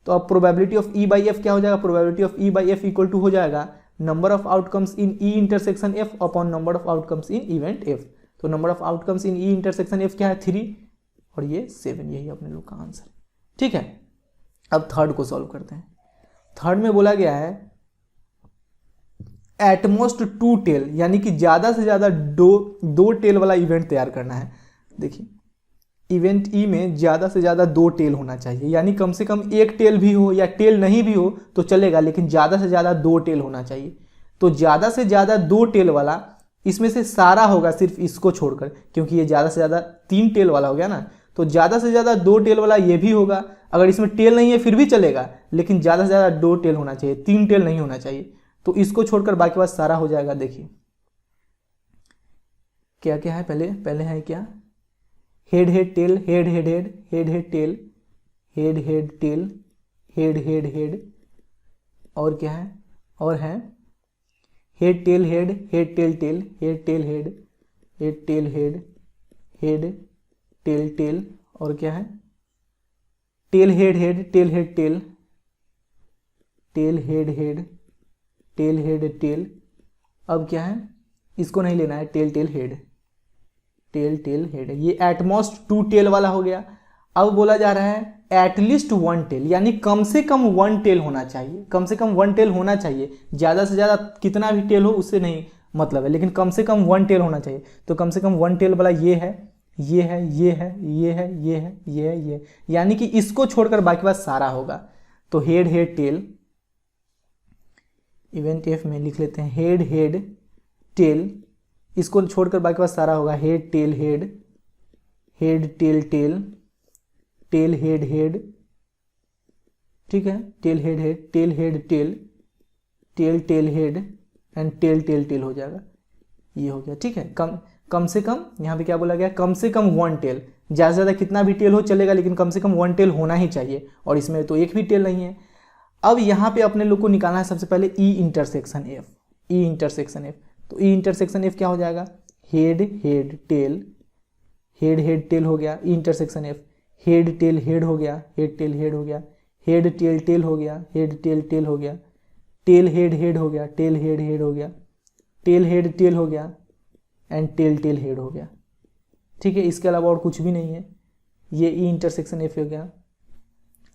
तो अब probability of E by F क्या हो जाएगा, probability of E by F equal to हो जाएगा number of outcomes in E intersection F upon number of outcomes in event F. तो number of outcomes in E intersection F क्या है, 3, और ये 7, यही अपने लोग का आंसर, ठीक है। अब थर्ड को सॉल्व करते हैं। थर्ड में बोला गया है एटमोस्ट 2 टेल, यानी कि ज़्यादा से ज़्यादा दो टेल वाला इवेंट तैयार करना है। देखिए इवेंट ई में ज़्यादा से ज़्यादा 2 टेल होना चाहिए, यानी कम से कम 1 टेल भी हो या टेल नहीं भी हो तो चलेगा, लेकिन ज़्यादा से ज़्यादा 2 टेल होना चाहिए। तो ज़्यादा से ज़्यादा 2 टेल वाला इसमें से सारा होगा सिर्फ इसको छोड़कर, क्योंकि ये ज़्यादा से ज़्यादा 3 टेल वाला हो गया ना, तो ज़्यादा से ज़्यादा 2 टेल वाला ये भी होगा। अगर इसमें टेल नहीं है फिर भी चलेगा, लेकिन ज़्यादा से ज़्यादा 2 टेल होना चाहिए, 3 टेल नहीं होना चाहिए। तो इसको छोड़कर बाकी बात सारा हो जाएगा। देखिए क्या क्या है, पहले है क्या, head head tail, head head head, head head tail, head head tail, head head head, और क्या है, और है head tail head, head tail tail, head tail head, head tail head, head tail tail, और क्या है tail head head, tail head tail, tail head head, tail head tail. अब क्या है, इसको नहीं लेना है, tail tail head, tail tail head, ये एटमोस्ट 2 टेल वाला हो गया। अब बोला जा रहा है एटलीस्ट 1 टेल, यानी कम से कम 1 टेल होना चाहिए, कम से कम 1 टेल होना चाहिए। ज़्यादा से ज़्यादा कितना भी टेल हो उससे नहीं मतलब है, लेकिन कम से कम 1 टेल होना चाहिए। तो कम से कम 1 टेल वाला ये है, ये है, ये है, ये है, ये है, ये है, ये, यानी कि इसको छोड़कर बाकी बात सारा होगा। तो head head tell, event F में लिख लेते हैं हेड हेड टेल, इसको छोड़कर बाकी बात सारा होगा, head tail head, head tail tail, tail head head, ठीक है, tail head head, tail head tail, tail tail head and tail tail tail हो जाएगा। ये हो गया, ठीक है। कम से कम यहाँ पे क्या बोला गया, कम से कम 1 टेल, ज़्यादा से ज़्यादा कितना भी टेल हो चलेगा, लेकिन कम से कम 1 टेल होना ही चाहिए, और इसमें तो एक भी टेल नहीं है। अब यहाँ पे अपने लोग को निकालना है सबसे पहले ई इंटरसेक्शन एफ, ई इंटरसेक्शन एफ। तो ई इंटरसेक्शन एफ क्या हो जाएगा, head head tail, head head tell हो गया, ई intersection F, head tail head हो गया, हेड टेल हेड हो गया, हेड टेल टेल हो गया, हेड टेल टेल हो गया, टेल हेड हेड हो गया, टेल हेड हेड हो गया, टेल हेड टेल हो गया एंड टेल टेल हेड हो गया, ठीक है। इसके अलावा और कुछ भी नहीं है, ये ई इंटरसेक्शन एफ हो गया।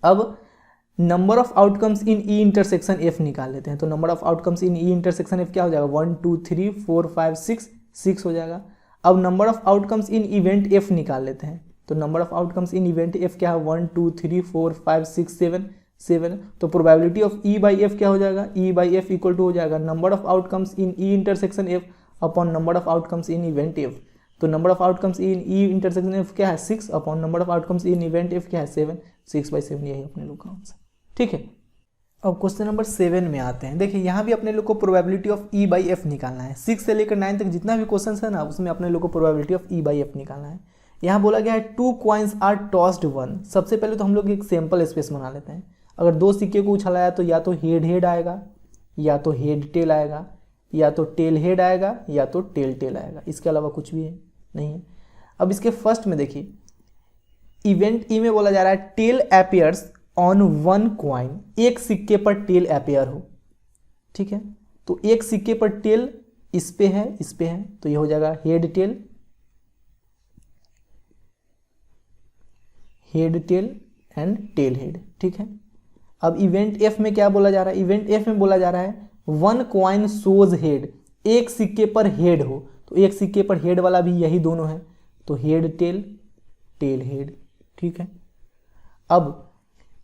अब number of outcomes in E intersection F निकाल लेते हैं। तो number of outcomes in E intersection F क्या हो जाएगा, 1 2 3 4 5 6 हो जाएगा। अब number of outcomes in event F निकाल लेते हैं। तो number of outcomes in event F क्या है, 1 2 3 4 5 6 7। तो probability of E by F क्या हो जाएगा, E by F equal to हो जाएगा number of outcomes in E intersection F upon number of outcomes in event F. तो number of outcomes in E intersection F क्या है, 6 upon number of outcomes in event F क्या है, 7। 6/7 यही अपने लोग का आंसर, ठीक है। अब क्वेश्चन नंबर 7 में आते हैं। देखिए यहाँ भी अपने लोग को probability of E by F निकालना है। 6 से लेकर 9 तक जितना भी क्वेश्चन है ना, उसमें अपने लोग को probability of E by F निकालना है। यहाँ बोला गया है 2 कॉइन्स आर टॉस्ड 1। सबसे पहले तो हम लोग एक सैम्पल स्पेस बना लेते हैं। अगर 2 सिक्के को उछालाया तो या तो हेड हेड आएगा, या तो हेड टेल आएगा, या तो टेल हेड आएगा, या तो टेल टेल आएगा। इसके अलावा कुछ भी नहीं है। अब इसके फर्स्ट में देखिए, इवेंट ई में बोला जा रहा है टेल अपीयर्स ऑन 1 कॉइन, एक सिक्के पर टेल अपीयर हो, ठीक है। तो एक सिक्के पर टेल इस पे है, इस पे है, तो ये हो जाएगा head tail, head tell and tell head, ठीक है। अब इवेंट एफ में क्या बोला जा रहा है, इवेंट एफ में बोला जा रहा है 1 कॉइन शोज हेड, एक सिक्के पर हेड हो, तो एक सिक्के पर हेड वाला भी यही दोनों है, तो हेड टेल, टेल हेड, ठीक है। अब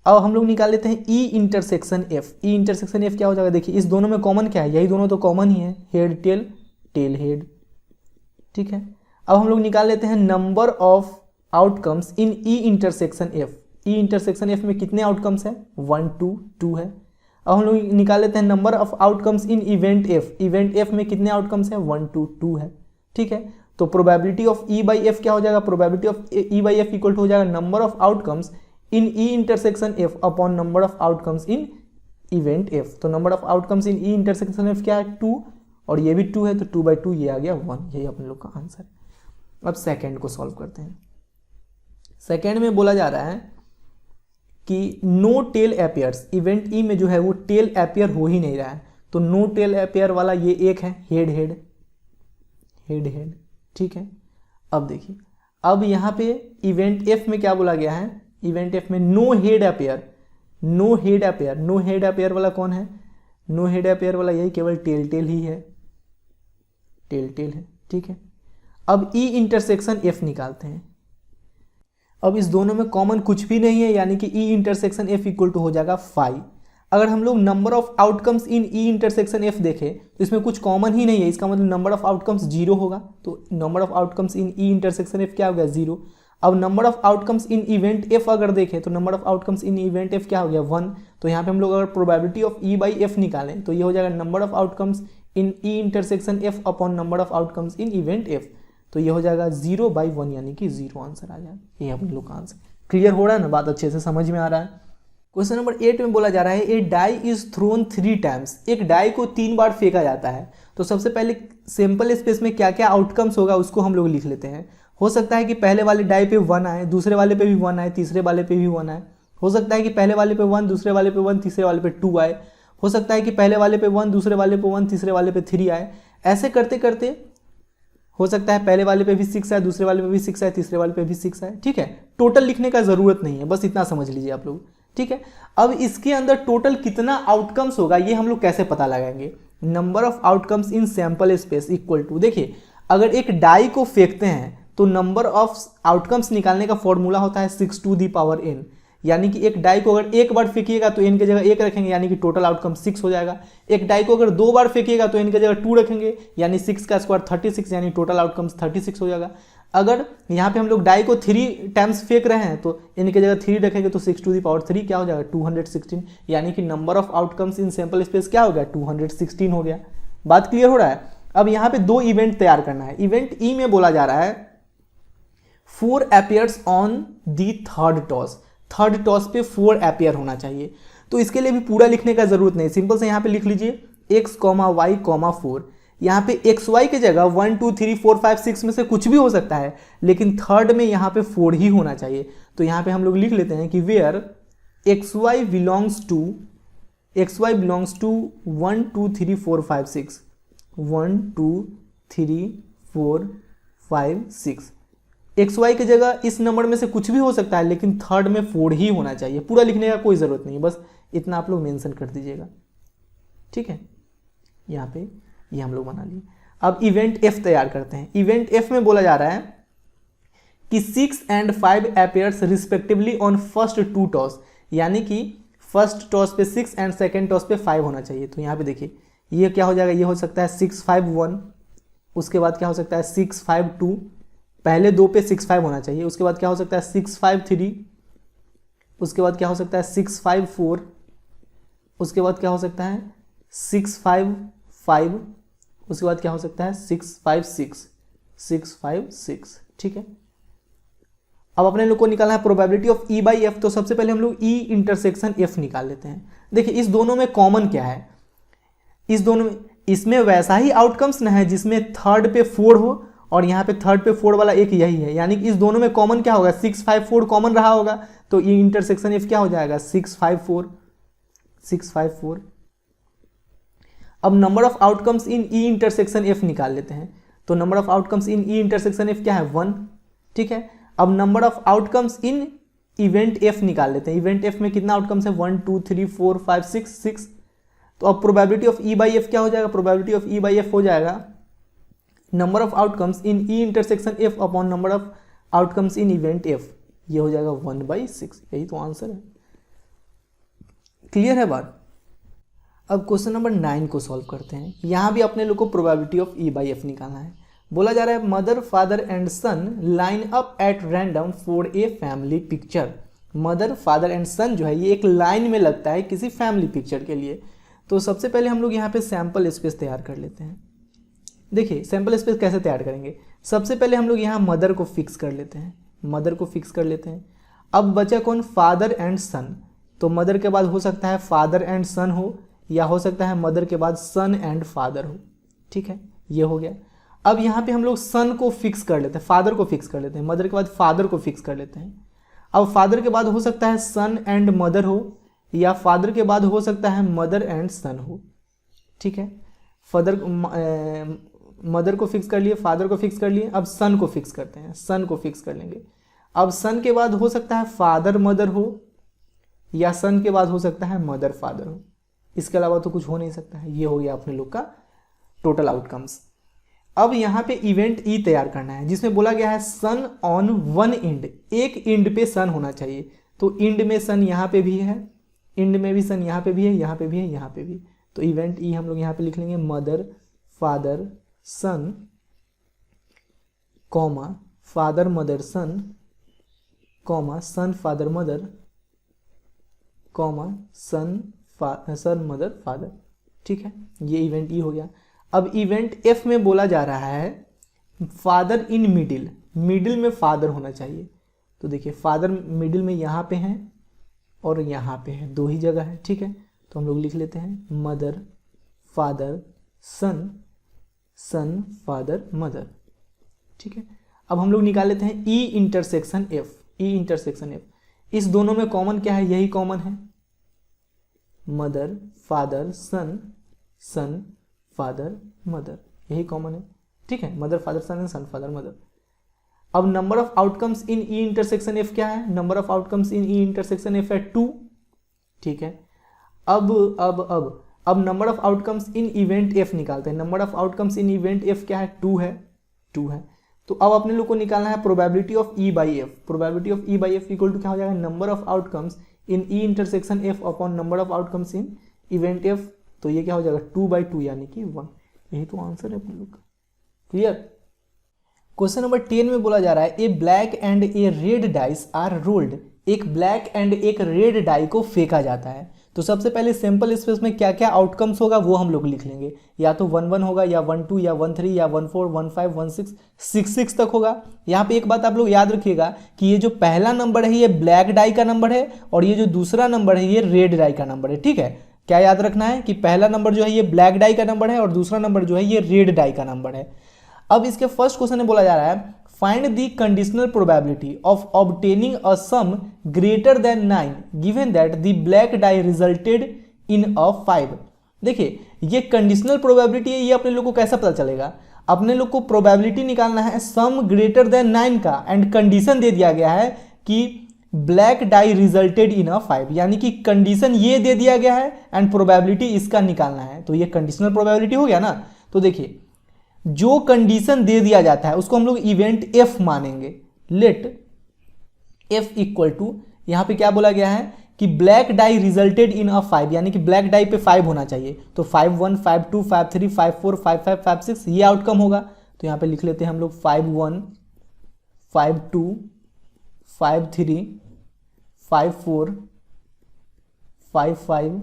हम लोग निकाल लेते हैं ई इंटरसेक्शन एफ। ई इंटरसेक्शन एफ क्या हो जाएगा, देखिए इस दोनों में कॉमन क्या है, यही दोनों तो कॉमन ही है, हेड टेल, टेल हेड, ठीक है। अब हम लोग निकाल लेते हैं number of outcomes in E intersection F. E intersection F में कितने आउटकम्स है, 1 2 है। अब हम लोग निकाल लेते हैं number of outcomes in event F. Event F में कितने आउटकम्स है, 1 2 है, ठीक है। तो probability of E by F क्या हो जाएगा, probability of E by F equal to हो जाएगा number of outcomes in E intersection F upon number of outcomes in event F. तो number of outcomes in E intersection F क्या है, 2, और ये भी 2 है, तो 2/2 ये आ गया 1। यही अपने लोग का आंसर है। अब सेकेंड को सॉल्व करते हैं। सेकेंड में बोला जा रहा है कि no tail appears, event E में जो है वो टेल अपीयर हो ही नहीं रहा है, तो नो टेल अपीयर वाला ये एक है, हेड हेड, हेड हेड, ठीक है। अब देखिए, अब यहाँ पे इवेंट एफ में क्या बोला गया है, इवेंट एफ में no head appear, no head appear, no head appear वाला कौन है? नो हेड अपेयर वाला यही केवल टेल टेल ही है, टेल टेल है, ठीक है। अब ई इंटरसेक्शन एफ निकालते हैं। अब इस दोनों में कॉमन कुछ भी नहीं है, यानी कि E intersection F equal to हो जाएगा 5। अगर हम लोग number of outcomes in E intersection F देखें तो इसमें कुछ कॉमन ही नहीं है, इसका मतलब नंबर ऑफ आउटकम्स 0 होगा। तो number of outcomes in E intersection F क्या हो गया? 0। अब number of outcomes in event F अगर देखें तो number of outcomes in event F क्या हो गया? 1। तो यहाँ पे हम लोग अगर probability of E by F निकालें तो ये हो जाएगा number of outcomes in E intersection F upon number of outcomes in event F. तो ये हो जाएगा 0/1, यानी कि 0 आंसर आ जाएगा। ये हम लोग का आंसर क्लियर हो रहा है ना? बात अच्छे से समझ में आ रहा है। क्वेश्चन नंबर 8 में बोला जा रहा है ए डाई इज थ्रोन 3 टाइम्स। एक डाई को 3 बार फेंका जाता है। तो सबसे पहले सैंपल स्पेस में क्या क्या आउटकम्स होगा उसको हम लोग लिख लेते हैं। हो सकता है कि पहले वाले डाई पे 1 आए, दूसरे वाले पे भी 1 आए, तीसरे वाले पे भी 1 आए। हो सकता है कि पहले वाले पे 1, दूसरे वाले पे 1, तीसरे वाले पे 2 आए। हो सकता है कि पहले वाले पे 1, दूसरे वाले पे 1, तीसरे वाले पे 3 आए। ऐसे करते करते हो सकता है पहले वाले पे भी 6 आए, दूसरे वाले पे भी 6 आए, तीसरे वाले पे भी 6 आए, ठीक है। टोटल लिखने का जरूरत नहीं है, बस इतना समझ लीजिए आप लोग, ठीक है। अब इसके अंदर टोटल कितना आउटकम्स होगा ये हम लोग कैसे पता लगाएंगे? Number of outcomes in sample space equal to, देखिए अगर एक डाई को फेंकते हैं तो नंबर ऑफ आउटकम्स निकालने का फॉर्मूला होता है 6 टू दी पावर n, यानी कि एक डाई को अगर एक बार फेंकिएगा तो n की जगह 1 रखेंगे, यानी कि टोटल आउटकम 6 हो जाएगा। एक डाई को अगर 2 बार फेंकिएगा तो n की जगह 2 रखेंगे, यानी 6 का स्क्वायर 36, यानी टोटल आउटकम्स 36 हो जाएगा। अगर यहाँ पे हम लोग डाई को 3 टाइम्स फेंक रहे हैं तो n की जगह 3 रखेंगे तो 6 टू दी पावर 3 क्या हो जाएगा? 216, यानी कि number of outcomes in sample space क्या हो गया? 216 हो गया। बात क्लियर हो रहा है? अब यहाँ पे 2 इवेंट तैयार करना है। इवेंट ई में बोला जा रहा है 4 appears on the third toss. Third toss पे 4 अपीयर होना चाहिए। तो इसके लिए भी पूरा लिखने का जरूरत नहीं, सिंपल से यहाँ पे लिख लीजिए x, y, 4। यहाँ पे एक्स वाई की जगह 1 2 3 4 5 6 में से कुछ भी हो सकता है, लेकिन थर्ड में यहाँ पे 4 ही होना चाहिए। तो यहाँ पे हम लोग लिख लेते हैं कि where X Y belongs to 1 2 3 4 5 6, 1 2 3 4 5 6। X Y की जगह इस नंबर में से कुछ भी हो सकता है, लेकिन थर्ड में 4 ही होना चाहिए। पूरा लिखने का कोई ज़रूरत नहीं, बस इतना आप लोग मेंशन कर दीजिएगा, ठीक है। यहाँ पे ये हम लोग बना लिए। अब इवेंट एफ तैयार करते हैं। इवेंट एफ में बोला जा रहा है कि 6 and 5 appears respectively on first 2 toss, यानी कि फर्स्ट टॉस पे 6 एंड सेकेंड टॉस पे 5 होना चाहिए। तो यहाँ पे देखिए ये क्या हो जाएगा? ये हो सकता है 6 5 1, उसके बाद क्या हो सकता है 6 5 2, पहले 2 पे 6 5 होना चाहिए। उसके बाद क्या हो सकता है 6 5 3, उसके बाद क्या हो सकता है 6 5 4, उसके बाद क्या हो सकता है 6 5 5, उसके बाद क्या हो सकता है 6 5 6, ठीक है। अब अपने लोग को निकालना है probability of E by F. तो सबसे पहले हम लोग ई इंटरसेक्शन एफ निकाल लेते हैं। देखिए इस दोनों में कॉमन क्या है? इस दोनों में, इसमें वैसा ही आउटकम्स ना है जिसमें थर्ड पे 4 हो, और यहाँ पे थर्ड पे 4 वाला एक यही है, यानी कि इस दोनों में कॉमन क्या होगा? 6 5 4 कॉमन रहा होगा, तो ई इंटरसेक्शन एफ क्या हो जाएगा? 6 5 4। अब number of outcomes in E intersection F निकाल लेते हैं। तो number of outcomes in E intersection F क्या है? 1, ठीक है। अब number of outcomes in event F निकाल लेते हैं। इवेंट एफ में कितना आउटकम्स है? 1 2 3 4 5 6। तो अब probability of E by F क्या हो जाएगा? Probability of E by F हो जाएगा number of outcomes in E intersection F upon number of outcomes in event F. ये हो जाएगा 1/6। यही तो आंसर है। क्लियर है बात? अब क्वेश्चन नंबर 9 को सॉल्व करते हैं। यहाँ भी अपने लोग को probability of E by F निकालना है। बोला जा रहा है mother father and son line up at random for a family picture. Mother father and son जो है ये एक लाइन में लगता है किसी फैमिली पिक्चर के लिए। तो सबसे पहले हम लोग यहाँ पे सैंपल स्पेस तैयार कर लेते हैं। देखिए सैंपल स्पेस कैसे तैयार करेंगे? सबसे पहले हम लोग यहाँ मदर को फिक्स कर लेते हैं। अब बचा कौन? फादर एंड सन। तो मदर के बाद हो सकता है फादर एंड सन हो, या हो सकता है मदर के बाद सन एंड फादर हो, ठीक है। ये हो गया। अब यहाँ पे हम लोग सन को फिक्स कर लेते हैं, फादर को फिक्स कर लेते हैं, मदर के बाद फादर को फिक्स कर लेते हैं। अब फादर के बाद हो सकता है सन एंड मदर हो, या फादर के बाद हो सकता है मदर एंड सन हो, ठीक है। मदर को फिक्स कर लिए, फादर को फिक्स कर लिए, अब सन को फिक्स करते हैं, सन को फिक्स कर लेंगे। अब सन के बाद हो सकता है फादर मदर हो, या सन के बाद हो सकता है मदर फादर हो, इसके अलावा तो कुछ हो नहीं सकता है। ये हो गया अपने लोग का टोटल आउटकम्स। अब यहाँ पे इवेंट ई तैयार करना है जिसमें बोला गया है सन ऑन वन इंड, एक इंड पे सन होना चाहिए। तो इंड में सन यहाँ पे भी है, इंड में भी सन यहाँ पे भी है, यहाँ पे भी है, यहाँ पे भी। तो इवेंट ई हम लोग यहाँ पे लिख लेंगे mother father son comma father mother son comma son father mother comma son mother father. ठीक है, ये इवेंट ई हो गया। अब इवेंट एफ में बोला जा रहा है फादर इन मिडिल, मिडिल में फादर होना चाहिए। तो देखिए फादर मिडिल में यहाँ पे हैं और यहाँ पे है, दो ही जगह है। ठीक है, तो हम लोग लिख लेते हैं मदर फादर सन सन फादर मदर। ठीक है, अब हम लोग निकाल लेते हैं ई इंटरसेक्शन एफ, ई इंटरसेक्शन एफ। इस दोनों में कॉमन क्या है, यही कॉमन है, मदर फादर सन सन फादर मदर, यही कॉमन है। ठीक है, मदर फादर सन सन फादर मदर। अब number of outcomes in E intersection F क्या है, number of outcomes in E intersection F है 2। ठीक है, अब number of outcomes in event F निकालते हैं। Number of outcomes in event F क्या है, 2 है, 2 है। तो अब अपने लोग को निकालना है probability of E by F. Probability of E by F equal to क्या हो जाएगा, number of outcomes in E intersection F upon number of outcomes in event F. तो ये क्या हो जाएगा 2/2 यानी कि 1। यही तो आंसर है अपने लोग का। क्लियर। क्वेश्चन नंबर 10 में बोला जा रहा है a black and a red dice are rolled. एक ब्लैक एंड एक रेड डाई को फेंका जाता है। तो सबसे पहले सैंपल स्पेस में क्या क्या आउटकम्स होगा वो हम लोग लिख लेंगे। या तो 1-1 होगा, या 1-2, या 1-3, या 1-4, 1-5, 1-6, 6-6 तक होगा। यहाँ पे एक बात आप लोग याद रखिएगा कि ये जो पहला नंबर है ये ब्लैक डाई का नंबर है और ये जो दूसरा नंबर है ये रेड डाई का नंबर है। ठीक है, क्या याद रखना है कि पहला नंबर जो है ये ब्लैक डाई का नंबर है और दूसरा नंबर जो है ये रेड डाई का नंबर है। अब इसके फर्स्ट क्वेश्चन में बोला जा रहा है find the conditional probability of obtaining a sum greater than 9 given that the black die resulted in a 5। देखिए ये कंडीशनल प्रोबेबिलिटी है, ये अपने लोग को कैसा पता चलेगा, अपने लोग को प्रोबेबिलिटी निकालना है सम ग्रेटर देन 9 का एंड कंडीशन दे दिया गया है कि black die resulted in a 5, यानी कि कंडीशन ये दे दिया गया है एंड प्रोबेबिलिटी इसका निकालना है। तो ये कंडीशनल प्रोबेबिलिटी हो गया ना। तो देखिए जो कंडीशन दे दिया जाता है उसको हम लोग इवेंट एफ मानेंगे। लेट एफ इक्वल टू, यहां पे क्या बोला गया है कि black die resulted in a 5, यानी कि ब्लैक डाई पे 5 होना चाहिए। तो 5-1, 5-2, 5-3, 5-4, 5-5, 5-6 ये आउटकम होगा। तो यहां पे लिख लेते हैं हम लोग 5-1, 5-2, 5-3, 5-4, 5-5,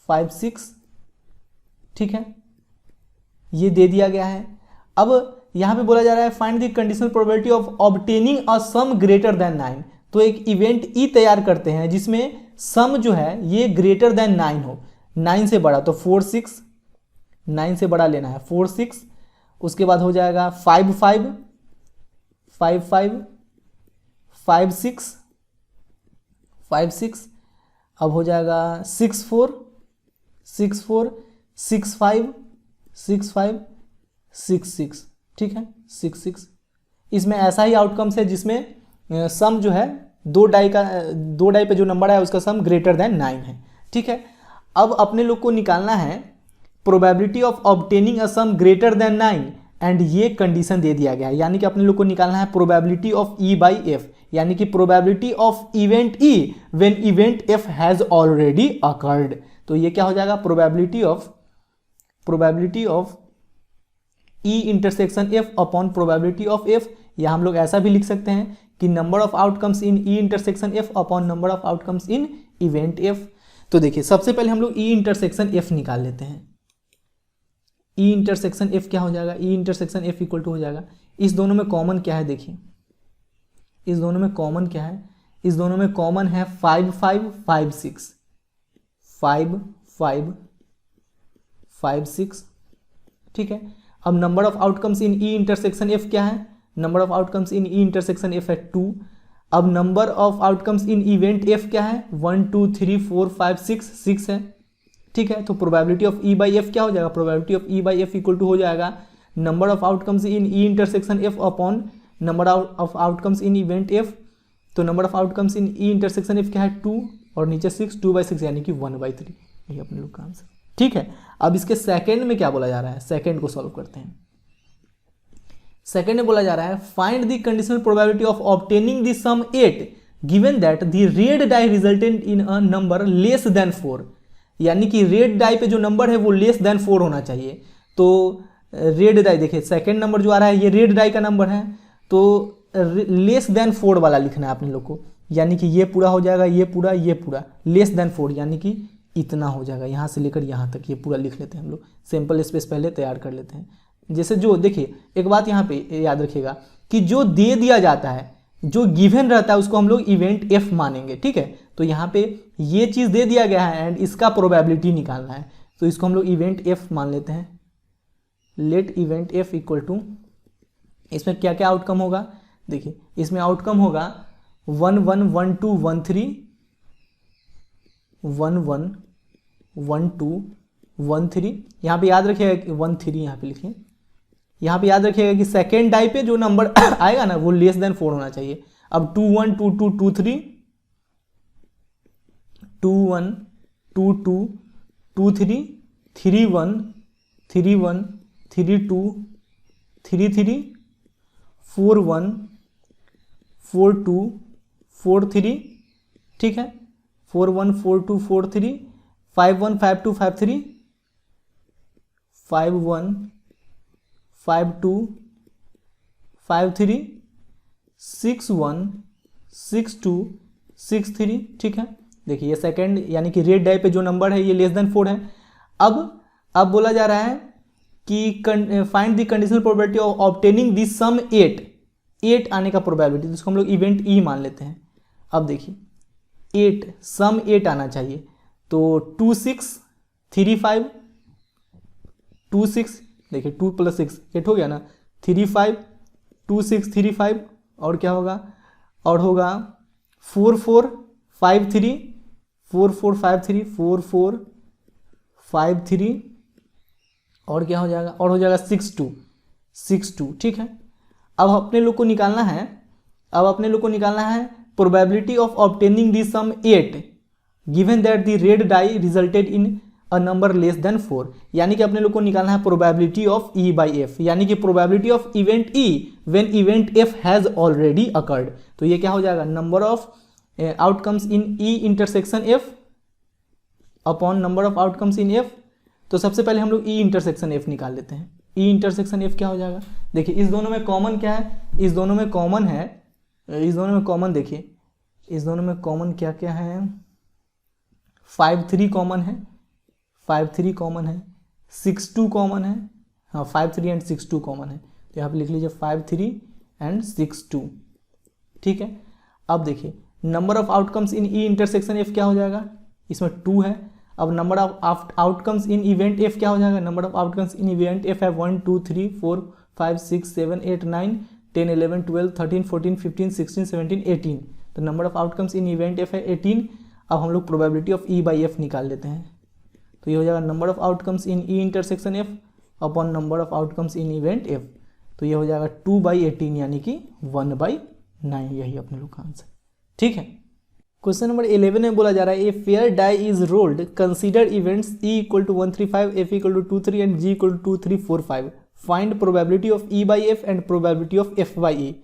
5-6। ठीक है, ये दे दिया गया है। अब यहां पे बोला जा रहा है find the conditional probability of obtaining a sum greater than 9। तो एक इवेंट ई तैयार करते हैं जिसमें सम जो है ये ग्रेटर देन 9 हो, 9 से बड़ा। तो 4-6, 9 से बड़ा लेना है, 4-6। उसके बाद हो जाएगा 5-5, 5-5, 5-6, 5-6। अब हो जाएगा 6-4, 6-4, 6-5, 6-5, 6-6। ठीक है, 6-6। इसमें ऐसा ही आउटकम्स है जिसमें सम जो है दो डाई पे जो नंबर है उसका सम ग्रेटर देन 9 है। ठीक है, अब अपने लोग को निकालना है probability of obtaining a sum greater than 9 and ये कंडीशन दे दिया गया है, यानी कि अपने लोग को निकालना है probability of E by F, यानी कि probability of event E when event F has already occurred. तो ये क्या हो जाएगा probability of E intersection F upon probability of F, या हम लोग ऐसा भी लिख सकते हैं कि number of outcomes in E intersection F upon number of outcomes in event F. तो देखिए सबसे पहले हम लोग ई इंटरसेक्शन एफ निकाल लेते हैं। ई इंटरसेक्शन एफ क्या हो जाएगा, E intersection F equal to हो जाएगा, इस दोनों में कॉमन क्या है, देखिए इस दोनों में कॉमन क्या है, इस दोनों में कॉमन है 5-5, 5-6, 5-5, 5-6। ठीक है, अब number of outcomes in E intersection F क्या है, number of outcomes in E intersection F है 2। अब number of outcomes in event F क्या है 1, 2, 3, 4, 5, 6 है। ठीक है, तो probability of E by F क्या हो जाएगा, probability of E by F equal to हो जाएगा number of outcomes in E intersection F upon number of outcomes in event F. तो number of outcomes in E intersection F क्या है 2 और नीचे 6, 2/6 यानी कि 1/3, यही अपने लोग का आंसर। ठीक है, अब इसके सेकंड में क्या बोला जा रहा है, सेकंड को सॉल्व करते हैं। सेकंड में बोला जा रहा है find the conditional probability of obtaining the sum 8 given that the red die resultant in a number less than 4, यानी कि रेड डाई पे जो नंबर है वो लेस देन 4 होना चाहिए। तो रेड डाई देखिए सेकंड नंबर जो आ रहा है ये रेड डाई का नंबर है, तो लेस देन 4 वाला लिखना है आपने लोग को, यानी कि ये पूरा हो जाएगा, ये पूरा लेस देन 4 यानी कि इतना हो जाएगा, यहाँ से लेकर यहाँ तक ये पूरा लिख लेते हैं हम लोग। सिंपल स्पेस पहले तैयार कर लेते हैं। जैसे जो देखिए एक बात यहाँ पे याद रखिएगा कि जो दे दिया जाता है, जो गिवन रहता है उसको हम लोग इवेंट एफ मानेंगे। ठीक है, तो यहाँ पे ये चीज़ दे दिया गया है एंड इसका प्रोबेबिलिटी निकालना है, तो इसको हम लोग इवेंट एफ मान लेते हैं। Let event F equal to, इसमें क्या क्या आउटकम होगा, देखिए इसमें आउटकम होगा 1 1 1 2 1 3 1 1 1 2 1 3, यहाँ पे याद रखिएगा कि 1 3 यहाँ पे लिखिए, यहाँ पे याद रखिएगा कि सेकेंड डाई पे जो नंबर आएगा ना वो लेस देन 4 होना चाहिए। अब 2 1 2 2 2 3 2 1 2 2 2 3 3 1 3 1 3 2 3 3 4 1 4 2 4 3, ठीक है 4 1 4 2 4 3 5 1 5 2 5 3 5 1 5 2 5 3 6 1 6 2 6 3, ठीक है। देखिए ये सेकंड यानी कि रेड डाई पे जो नंबर है ये लेस देन 4 है। अब बोला जा रहा है कि find the conditional probability of obtaining the sum 8 आने का प्रोबेबिलिटी, जिसको हम लोग इवेंट ई मान लेते हैं। अब देखिए 8 सम 8 आना चाहिए, तो 2 6 3 5 2 6, देखिए 2 + 6 8 हो गया ना, 3 5 2 6 3 5, और क्या होगा, और होगा 4 4 5 3 4 4 5 3 4 4 5 3, और क्या हो जाएगा, और हो जाएगा 6 2, ठीक है। अब अपने लोग को निकालना है, probability of obtaining the sum 8 given that the red die resulted in a number less than 4, यानी कि अपने लोग को निकालना है probability of E by F, यानी कि probability of event E when event F has already occurred. तो ये क्या हो जाएगा, number of outcomes in E intersection F upon number of outcomes in F. तो सबसे पहले हम लोग ई इंटरसेक्शन एफ निकाल लेते हैं। ई इंटरसेक्शन एफ क्या हो जाएगा, देखिए इस दोनों में कॉमन क्या है, इस दोनों में कॉमन देखिए इस दोनों में कॉमन क्या क्या है, 5 3 कॉमन है, 5 3 कॉमन है, 6 2 कॉमन है, हाँ 5 3 एंड 6 2 कॉमन है, तो यहाँ पे लिख लीजिए 5 3 एंड 6 2, ठीक है। अब देखिए number of outcomes in E intersection F क्या हो जाएगा, इसमें 2 है। अब number of outcomes in event F क्या हो जाएगा, number of outcomes in event F है 1 2 3 4 5 6 7 8 9 10 11 12 13 14 15 16 17 18, तो number of outcomes in event F है 18। अब हम लोग probability of E by F निकाल लेते हैं, तो ये हो जाएगा number of outcomes in E intersection F upon number of outcomes in event F, तो ये हो जाएगा 2/18 यानी कि 1/9, यही अपने लोग का आंसर, ठीक है। क्वेश्चन नंबर 11 में बोला जा रहा है a fair die is rolled, consider events E equal to 1 3 5 F equal to 2 3 and G equal to 2 3 4 5, find probability of E by F and probability of F by E.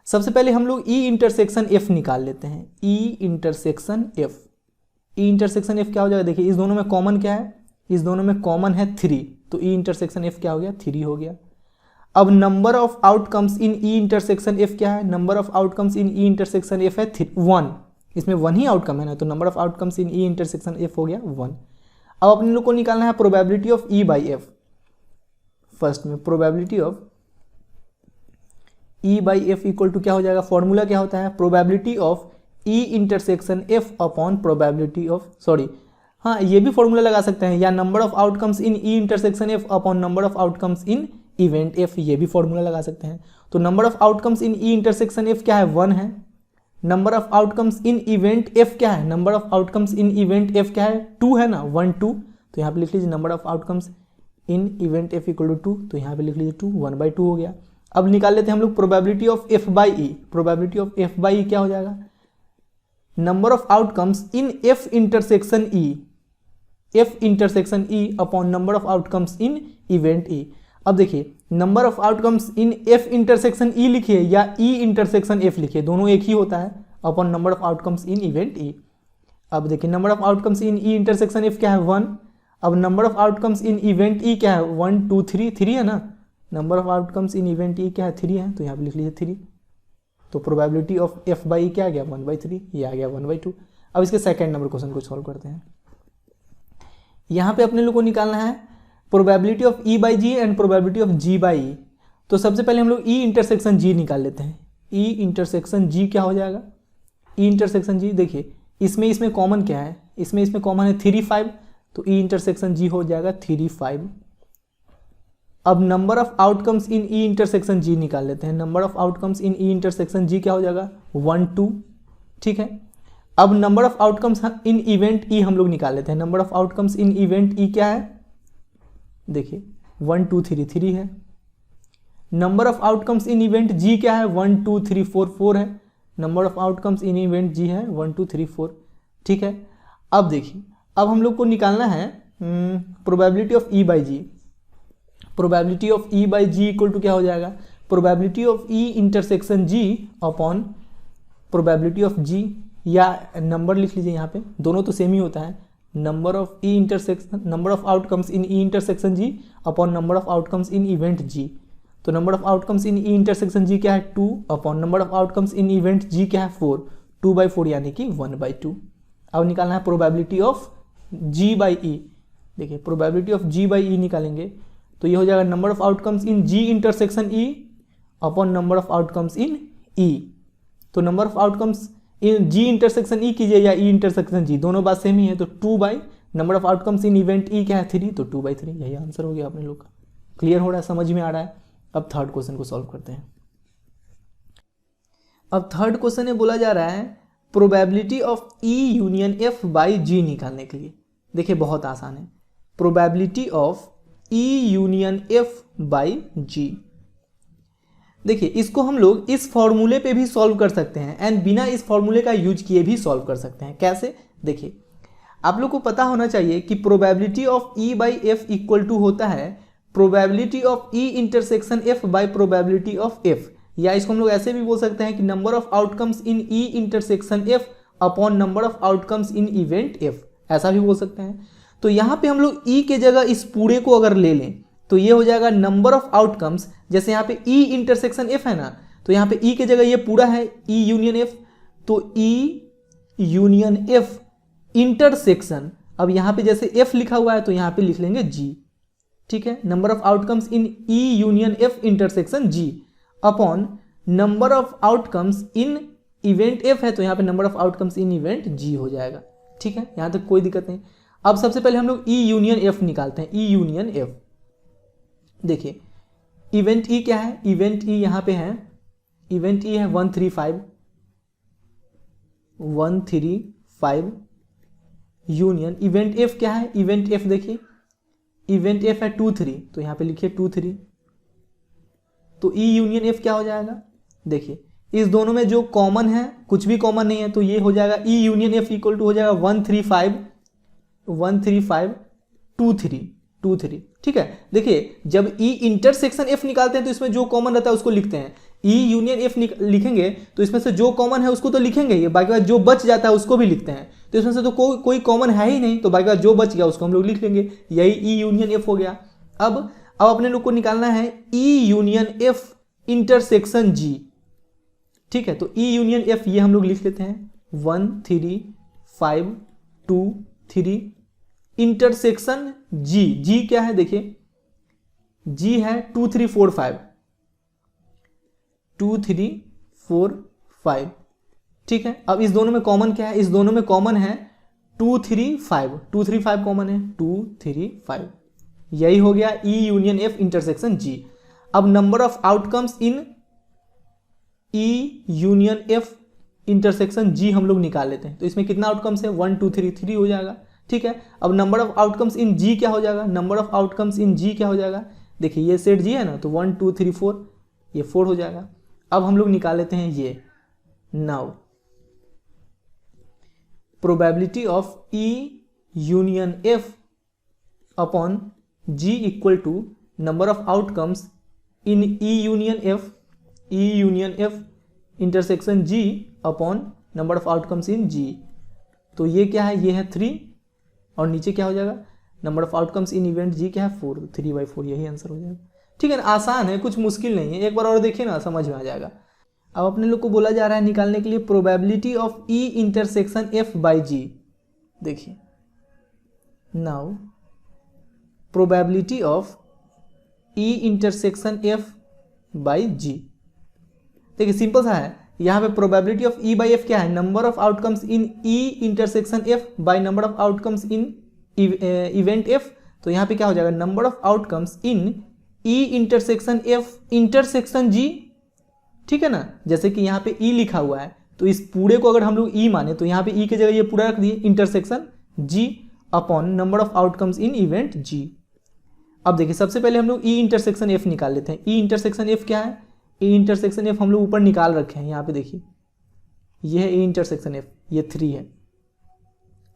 सबसे पहले हम लोग ई intersection F निकाल लेते हैं, E intersection F. ई intersection F क्या हो जाएगा, देखिए इस दोनों में कॉमन क्या है, इस दोनों में कॉमन है 3, तो ई इंटरसेक्शन एफ क्या हो गया, 3 हो गया। अब number of outcomes in E intersection F क्या है, number of outcomes in E intersection F है 1, इसमें 1 ही आउटकम है ना, तो number of outcomes in E intersection F हो गया 1। अब अपने लोग को निकालना है probability of E by F. First में probability of E by F equal to क्या हो जाएगा, फॉर्मूला क्या होता है, probability of E intersection F upon probability of, हाँ ये भी फॉर्मूला लगा सकते हैं, या number of outcomes in E intersection F upon number of outcomes in event F, ये भी फॉर्मूला लगा सकते हैं। तो number of outcomes in E intersection F क्या है, 1 है। Number of outcomes in event F क्या है, number of outcomes in event F क्या है, 2 है ना, 1 2, तो यहाँ पे लिख लीजिए number of outcomes in event F equal to 2, तो यहाँ पे लिख लीजिए 2, 1/2 हो गया। अब निकाल लेते हैं हम लोग probability of F by E. Probability of F by E क्या हो जाएगा, number of outcomes in F intersection E upon number of outcomes in event E. अब देखिए number of outcomes in F intersection E लिखिए या ई intersection F लिखिए, दोनों एक ही होता है, upon number of outcomes in event E. अब देखिए number of outcomes in E intersection F क्या है 1, अब number of outcomes in event E क्या है 1 2 3 3 है ना, number of outcomes in event E क्या है 3 है, तो यहाँ पे लिख लीजिए 3। तो probability of F by E क्या आ गया 1/3, ये आ गया 1/2। अब इसके सेकंड नंबर क्वेश्चन को सॉल्व करते हैं। यहाँ पे अपने लोग को निकालना है probability of E by G and probability of G by E. तो सबसे पहले हम लोग ई इंटरसेक्शन जी निकाल लेते हैं। ई इंटरसेक्शन जी क्या हो जाएगा, ई इंटरसेक्शन जी देखिए इसमें कॉमन क्या है, इसमें कॉमन है 3 5, तो ई इंटरसेक्शन जी हो जाएगा 3 5। अब number of outcomes in E intersection G निकाल लेते हैं। Number of outcomes in E intersection G क्या हो जाएगा 1 2, ठीक है। अब number of outcomes in event E हम लोग निकाल लेते हैं। Number of outcomes in event E क्या है, देखिए 1 2 3 3 है। Number of outcomes in event G क्या है 1 2 3 4 4 है। Number of outcomes in event जी है 1 2 3 4, ठीक है। अब देखिए अब हम लोग को निकालना है probability of E by G. Probability of E by G equal to क्या हो जाएगा, probability of E intersection G upon probability of G, या नंबर लिख लीजिए यहाँ पे, दोनों तो सेम ही होता है। Number of E intersection, number of outcomes in E intersection G upon number of outcomes in event G. तो number of outcomes in E intersection G क्या है 2 upon number of outcomes in event G क्या है 4, 2/4 यानी कि 1/2। अब निकालना है probability of G by E. देखिए probability of G by E निकालेंगे तो ये हो जाएगा number of outcomes in G intersection E upon number of outcomes in E. तो number of outcomes in G intersection E कीजिए या ई इंटरसेक्शन जी, दोनों बात सेम ही है, तो 2 by number of outcomes in event E क्या है 3, तो 2/3, यही आंसर हो गया अपने लोग का। क्लियर हो रहा है, समझ में आ रहा है। अब थर्ड क्वेश्चन को सॉल्व करते हैं। अब थर्ड क्वेश्चन में बोला जा रहा है probability of E union F by G निकालने के लिए। देखिए बहुत आसान है, probability of E union F by G. देखिए इसको हम लोग इस फॉर्मूले पे भी सॉल्व कर सकते हैं एंड बिना इस फॉर्मूले का यूज किए भी सॉल्व कर सकते हैं। कैसे, देखिए आप लोग को पता होना चाहिए कि probability of E by F equal to होता है probability of E intersection F by probability of F, या इसको हम लोग ऐसे भी बोल सकते हैं कि number of outcomes in E intersection F upon number of outcomes in event F, ऐसा भी बोल सकते हैं। तो यहाँ पे हम लोग ई के जगह इस पूरे को अगर ले लें तो ये हो जाएगा नंबर ऑफ आउटकम्स, जैसे यहाँ पे ई इंटरसेक्शन एफ है ना, तो यहाँ पे ई के जगह ये पूरा है ई यूनियन एफ, तो ई यूनियन एफ इंटरसेक्शन, अब यहाँ पे जैसे एफ लिखा हुआ है तो यहाँ पे लिख लेंगे जी, ठीक है। Number of outcomes in E union F intersection G upon number of outcomes in event F है, तो यहाँ पे number of outcomes in event G हो जाएगा, ठीक है। यहाँ तक कोई दिक्कत नहीं। अब सबसे पहले हम लोग ई यूनियन एफ निकालते हैं। ई यूनियन एफ, देखिए इवेंट ई क्या है, इवेंट ई यहाँ पे है, इवेंट ई है 1 3 5 यूनियन इवेंट एफ क्या है, इवेंट एफ देखिए इवेंट एफ है 2 3, तो यहाँ पे लिखिए 2 3, तो ई यूनियन एफ क्या हो जाएगा, देखिए इस दोनों में जो कॉमन है, कुछ भी कॉमन नहीं है, तो ये हो जाएगा E union F equal to हो जाएगा 1 3 5 2 3, ठीक है। देखिए जब ई इंटरसेक्शन एफ निकालते हैं तो इसमें जो कॉमन रहता है उसको लिखते हैं, ई यूनियन एफ लिखेंगे तो इसमें से जो कॉमन है उसको तो लिखेंगे ही, बाकी बात जो बच जाता है उसको भी लिखते हैं, तो इसमें से तो कोई कॉमन है ही नहीं, तो बाकी बात जो बच गया उसको हम लोग लिख लेंगे, यही ई यूनियन एफ हो गया। अब अपने लोग को निकालना है ई यूनियन एफ इंटरसेक्शन जी, ठीक है। तो ई यूनियन एफ ये हम लोग लिख लेते हैं 1 3 5 2 3 इंटरसेक्शन जी, जी क्या है देखिए जी है 2 3 4 5, ठीक है। अब इस दोनों में कॉमन क्या है, इस दोनों में कॉमन है 2 3 5 कॉमन है 2 3 5, यही हो गया E union F intersection G. अब number of outcomes in E union F intersection G हम लोग निकाल लेते हैं, तो इसमें कितना आउटकम्स है 1 2 3 3 हो जाएगा, ठीक है। अब नंबर ऑफ आउटकम्स इन जी क्या हो जाएगा, नंबर ऑफ आउटकम्स इन जी क्या हो जाएगा, देखिए ये सेट जी है ना, तो 1 2 3 4 ये 4 हो जाएगा। अब हम लोग निकाल लेते हैं ये now probability of E union F upon G equal to number of outcomes in E union F intersection G upon number of outcomes in G. तो ये क्या है, ये है 3 और नीचे क्या हो जाएगा, number of outcomes in event G क्या है 4, 3/4 यही आंसर हो जाएगा। ठीक है ना, आसान है, कुछ मुश्किल नहीं है, एक बार और देखिए ना समझ में आ जाएगा। अब अपने लोग को बोला जा रहा है निकालने के लिए probability of E intersection F by G. देखिए now probability of E intersection F by G, देखिए सिंपल सा है। यहाँ पे probability of E by F क्या है, number of outcomes in E intersection F by number of outcomes in event F. तो यहाँ पे क्या हो जाएगा, number of outcomes in E intersection F intersection G. ठीक है ना, जैसे कि यहाँ पे ई लिखा हुआ है तो इस पूरे को अगर हम लोग ई माने तो यहाँ पे ई की जगह ये पूरा रख दिए intersection G upon number of outcomes in event G. अब देखिए सबसे पहले हम लोग ई इंटरसेक्शन एफ निकाल लेते हैं। ई इंटरसेक्शन एफ क्या है, ई इंटरसेक्शन एफ हम लोग ऊपर निकाल रखे हैं, यहाँ पे देखिए ये है ई इंटरसेक्शन एफ, ये 3 है।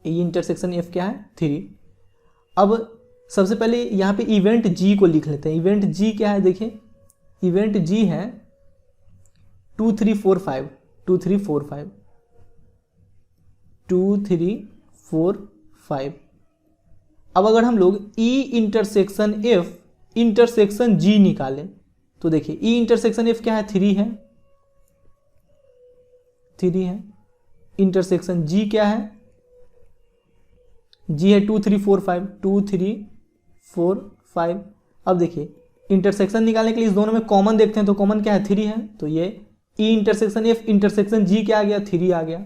ई इंटरसेक्शन एफ क्या है 3। अब सबसे पहले यहाँ पे इवेंट जी को लिख लेते हैं। इवेंट जी क्या है, देखिए इवेंट जी है 2 3 4 5 2 3 4 5 2 3 4 5। अब अगर हम लोग ई इंटरसेक्शन एफ इंटरसेक्शन जी निकालें तो देखिए ई इंटरसेक्शन एफ क्या है 3 है, 3 है। इंटरसेक्शन जी क्या है, जी है 2 3 4 5 2 3 4 5। अब देखिए इंटरसेक्शन निकालने के लिए इस दोनों में कॉमन देखते हैं तो कॉमन क्या है 3 है, तो ये ई इंटरसेक्शन एफ इंटरसेक्शन जी क्या आ गया 3 आ गया।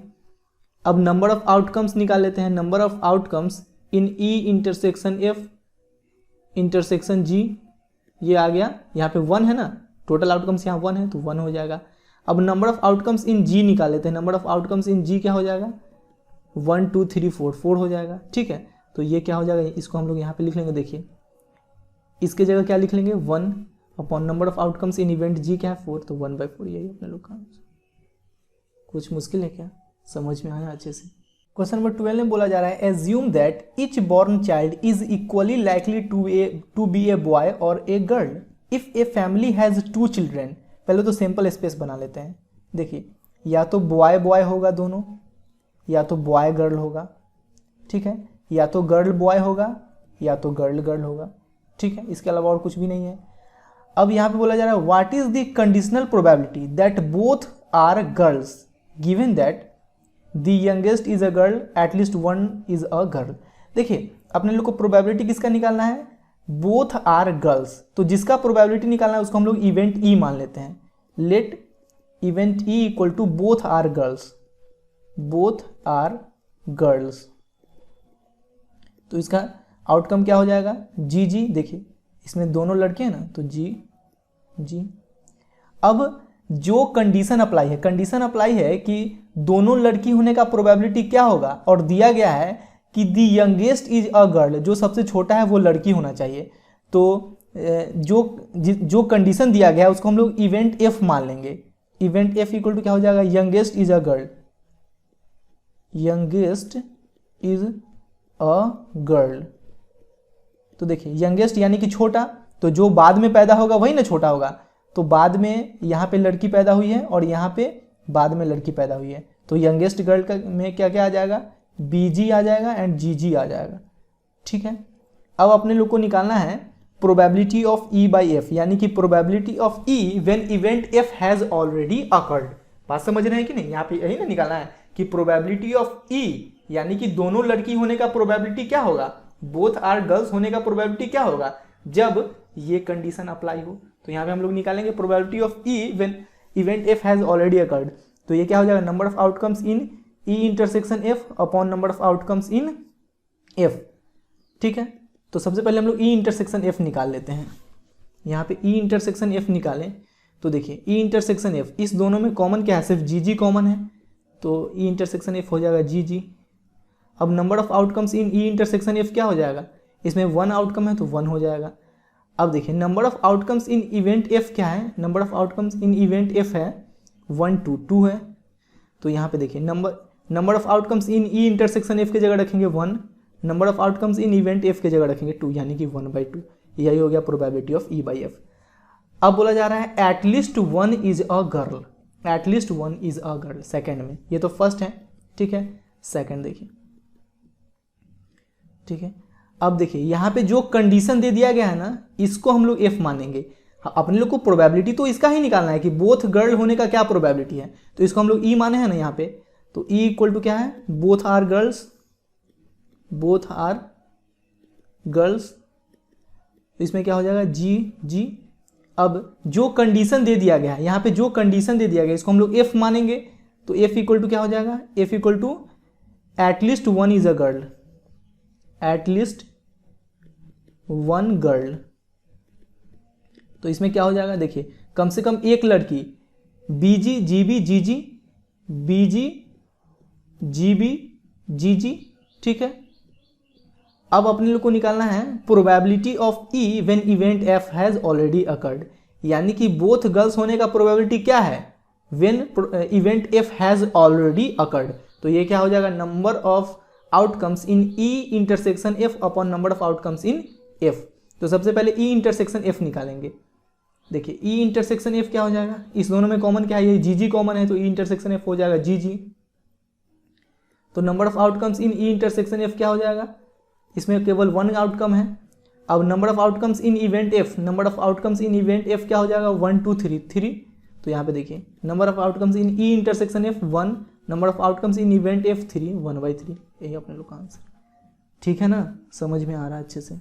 अब नंबर ऑफ आउटकम्स निकाल लेते हैं। Number of outcomes in E intersection F intersection G ये आ गया, यहाँ पे 1 है ना, टोटल आउटकम्स यहाँ 1 है तो 1 हो जाएगा। अब नंबर ऑफ आउटकम्स इन जी निकाल लेते हैं। नंबर ऑफ आउटकम्स इन जी क्या हो जाएगा 1 2 3 4 4 हो जाएगा। ठीक है, तो ये क्या हो जाएगा, इसको हम लोग यहाँ पे लिख लेंगे। देखिए इसके जगह क्या लिख लेंगे 1 upon number of outcomes in event G क्या है 4, तो 1/4 यही अपने लोग का आंसर। कुछ मुश्किल है क्या, समझ में आया अच्छे से। क्वेश्चन नंबर 12 में बोला जा रहा है assume that each born child is equally likely to be a boy और a girl if a family has 2 children. पहले तो सिंपल स्पेस बना लेते हैं। देखिए या तो बॉय बॉय होगा दोनों, या तो बॉय गर्ल होगा, ठीक है, या तो गर्ल बॉय होगा या तो गर्ल गर्ल होगा। ठीक है, इसके अलावा और कुछ भी नहीं है। अब यहाँ पे बोला जा रहा है what is the conditional probability that both are girls given that the youngest is a girl at least 1 is a girl. देखिए अपने लोग को प्रोबेबिलिटी किसका निकालना है, बोथ आर गर्ल्स। तो जिसका प्रोबेबिलिटी निकालना है उसको हम लोग इवेंट ई मान लेते हैं। Let event E equal to both are girls, both are girls. तो इसका आउटकम क्या हो जाएगा जी जी। देखिए इसमें दोनों लड़के हैं ना तो जी जी। अब जो कंडीशन अप्लाई है, कंडीशन अप्लाई है कि दोनों लड़की होने का प्रोबेबिलिटी क्या होगा, और दिया गया है कि the youngest is a girl, जो सबसे छोटा है वो लड़की होना चाहिए। तो जो कंडीशन दिया गया है उसको हम लोग इवेंट एफ मान लेंगे। इवेंट एफ इक्वल टू क्या हो जाएगा, youngest is a girl, youngest is a girl. तो देखिए यंगेस्ट यानी कि छोटा, तो जो बाद में पैदा होगा वही ना छोटा होगा। तो बाद में यहाँ पे लड़की पैदा हुई है और यहाँ पे बाद में लड़की पैदा हुई है, तो यंगेस्ट गर्ल का में क्या क्या आ जाएगा, बीजी आ जाएगा एंड जीजी आ जाएगा। ठीक है, अब अपने लोग को निकालना है probability of E by F, यानी कि probability of E when event F has already occurred. बात समझ रहे हैं कि नहीं, यहाँ पे यही ना निकालना है कि प्रोबेबिलिटी ऑफ ई यानी कि दोनों लड़की होने का प्रोबेबिलिटी क्या होगा, बोथ आर गर्ल्स होने का प्रोबेबिलिटी क्या होगा जब ये कंडीशन अप्लाई हो। तो यहाँ पे हम लोग निकालेंगे probability of E when event F has already occurred. तो ये क्या हो जाएगा, number of outcomes in E intersection F upon number of outcomes in F. ठीक है, तो सबसे पहले हम लोग ई इंटरसेक्शन एफ निकाल लेते हैं। यहाँ पे ई इंटरसेक्शन एफ निकालें तो देखिए ई इंटरसेक्शन एफ, इस दोनों में कॉमन क्या है, सिर्फ जी जी कॉमन है, तो ई इंटरसेक्शन एफ हो जाएगा जी जी। अब number of outcomes in E intersection F क्या हो जाएगा, इसमें 1 आउटकम है तो 1 हो जाएगा। अब देखिए number of outcomes in event F क्या है, number of outcomes in event F है 1 2 2 है। तो यहाँ पे देखिए number number of outcomes in E intersection F की जगह रखेंगे 1, number of outcomes in event F की जगह रखेंगे 2, यानी कि 1/2। यही हो गया probability of E by F. अब बोला जा रहा है at least 1 is a girl, at least 1 is a girl second में, ये तो फर्स्ट है, ठीक है। सेकेंड देखिए, ठीक है। अब देखिए यहाँ पे जो कंडीशन दे दिया गया है ना, इसको हम लोग एफ मानेंगे। अपने लोग को प्रोबेबिलिटी तो इसका ही निकालना है कि बोथ गर्ल होने का क्या प्रोबेबिलिटी है, तो इसको हम लोग ई माने हैं ना यहाँ पे, तो ई इक्वल टू क्या है, both are girls, both are girls, इसमें क्या हो जाएगा जी जी। अब जो कंडीशन दे दिया गया है यहाँ पे, जो कंडीशन दे दिया गया इसको हम लोग एफ मानेंगे, तो एफ इक्वल टू क्या हो जाएगा, F equal to at least 1 is a girl, at least 1 girl. तो इसमें क्या हो जाएगा, देखिए कम से कम एक लड़की, बीजी जीबी जीजी, बीजी जीबी जीजी, ठीक है। अब अपने लोग को निकालना है probability of E when event F has already occurred, यानी कि बोथ गर्ल्स होने का प्रोबेबिलिटी क्या है, when event F has already occurred. तो ये क्या हो जाएगा, number of outcomes in E intersection F upon number of outcomes in F. तो सबसे पहले ई इंटरसेक्शन एफ निकालेंगे। देखिए ई इंटरसेक्शन एफ क्या हो जाएगा, इस दोनों में कॉमन क्या है, ये जी जी कॉमन है, तो ई इंटरसेक्शन एफ हो जाएगा जी जी। तो number of outcomes in E intersection F क्या हो जाएगा, इसमें केवल 1 आउटकम है। अब number of outcomes in event F, number of outcomes in event F क्या हो जाएगा, 1 2 3 3। तो यहाँ पे देखिए number of outcomes in E intersection F 1, number of outcomes in event F 3, 1/3। यही अपने लोग का आंसर, ठीक है ना, समझ में आ रहा है अच्छे से।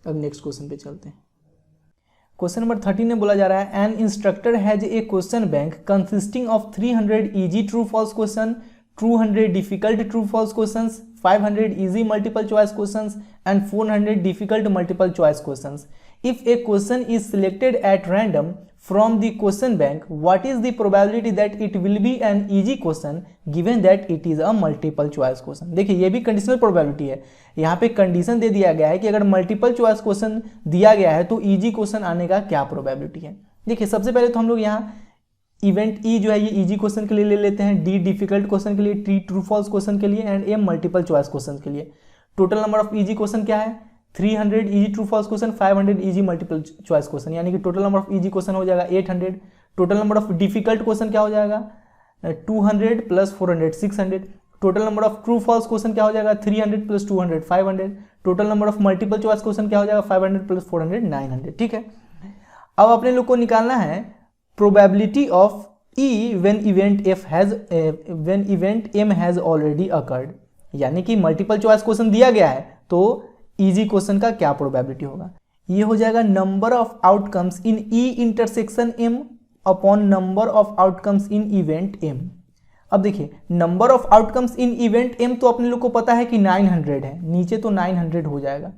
अब नेक्स्ट क्वेश्चन पे चलते हैं। क्वेश्चन नंबर 13 में बोला जा रहा है an instructor has a question bank consisting of 300 easy true false question, 200 difficult true false questions, 500 easy multiple choice questions and 400 difficult multiple choice questions. If a question is selected at random from the question bank, what is the probability that it will be an easy question given that it is a multiple choice question? देखिए ये भी conditional probability है। यहाँ पे condition दे दिया गया है कि अगर मल्टीपल चॉइस क्वेश्चन दिया गया है तो इजी क्वेश्चन आने का क्या प्रोबेबिलिटी है। देखिए सबसे पहले तो हम लोग यहाँ इवेंट ई जो है ये इजी क्वेश्चन के लिए ले लेते हैं, डी डिफिकल्ट क्वेश्चन के लिए, टी ट्रू फॉल्स क्वेश्चन के लिए and M multiple choice question के लिए। Total number of easy question क्या है, 300 easy true false question, 500 easy multiple choice question, यानी कि total number of easy question हो जाएगा 800। Total number of difficult question क्या हो जाएगा, 200 plus 400 600। Total number of true false question क्या हो जाएगा, 300 plus 200 500। Total number of multiple choice question क्या हो जाएगा, 500 प्लस 400 900, ठीक है। अब अपने लोग को निकालना है probability of E when event M has already occurred, यानी कि मल्टीपल चॉइस क्वेश्चन दिया गया है तो इजी क्वेश्चन का क्या प्रोबेबिलिटी होगा। ये हो जाएगा number of outcomes in E intersection M upon number of outcomes in event M. अब देखिए number of outcomes in event M तो अपने लोग को पता है कि 900 है, नीचे तो 900 हो जाएगा,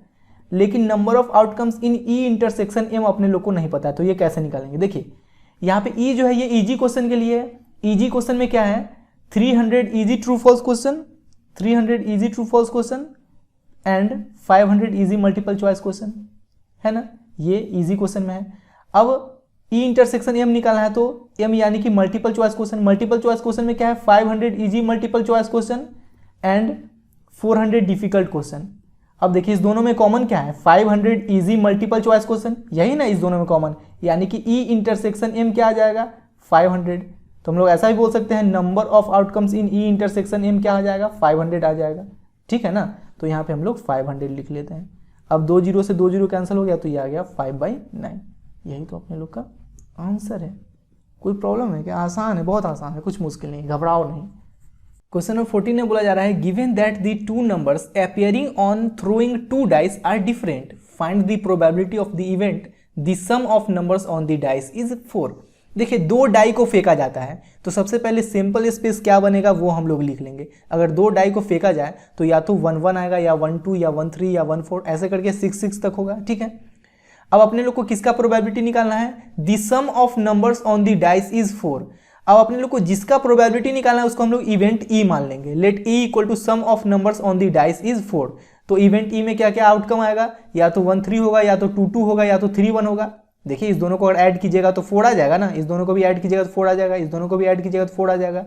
लेकिन number of outcomes in E intersection M अपने लोग को नहीं पता है, तो ये कैसे निकालेंगे। देखिए यहाँ पे ई जो है ये इजी क्वेश्चन के लिए है। इजी क्वेश्चन में क्या है, 300 easy true false question, 300 easy true false question and 500 easy multiple choice question, है ना, ये इजी क्वेश्चन में है। अब ई इंटरसेक्शन एम निकालना है तो एम यानी कि multiple choice question, multiple choice question में क्या है, 500 easy multiple choice question and 400 difficult question. अब देखिए इस दोनों में कॉमन क्या है, 500 इजी मल्टीपल चॉइस क्वेश्चन, यही ना इस दोनों में कॉमन, यानी कि ई इंटरसेक्शन एम क्या आ जाएगा 500। तो हम लोग ऐसा भी बोल सकते हैं number of outcomes in E intersection M क्या आ जाएगा 500 आ जाएगा, ठीक है ना। तो यहाँ पे हम लोग 500 लिख लेते हैं। अब 2 0 से 2 0 कैंसिल हो गया तो ये आ गया 5/9। यही तो अपने लोग का आंसर है। कोई प्रॉब्लम है क्या, आसान है, बहुत आसान है, कुछ मुश्किल नहीं, घबराओ नहीं। क्वेश्चन नंबर 14 में बोला जा रहा है given that the two numbers appearing on throwing 2 dice are different, find the probability of the event the sum of numbers on the dice is 4। देखिए 2 डाई को फेंका जाता है तो सबसे पहले सिंपल स्पेस क्या बनेगा वो हम लोग लिख लेंगे। अगर 2 डाई को फेंका जाए तो या तो 1 1 आएगा या 1 2 या 1 3 या 1 4 ऐसे करके 6 6 तक होगा, ठीक है। अब अपने लोग को किसका प्रोबेबिलिटी निकालना है, the sum of numbers on the dice is 4। अब अपने लोग को जिसका प्रोबेबिलिटी निकालना है उसको हम लोग इवेंट ई मान लेंगे। Let E equal to sum of numbers on the dice is 4। तो इवेंट ई में क्या क्या आउटकम आएगा, या तो 1 3 होगा, या तो 2 2 होगा, या तो 3 1 होगा। देखिए इस दोनों को अगर ऐड कीजिएगा तो 4 आ जाएगा ना, इस दोनों को भी ऐड कीजिएगा तो 4 आ जाएगा, इस दोनों को भी ऐड कीजिएगा तो 4 आ जाएगा।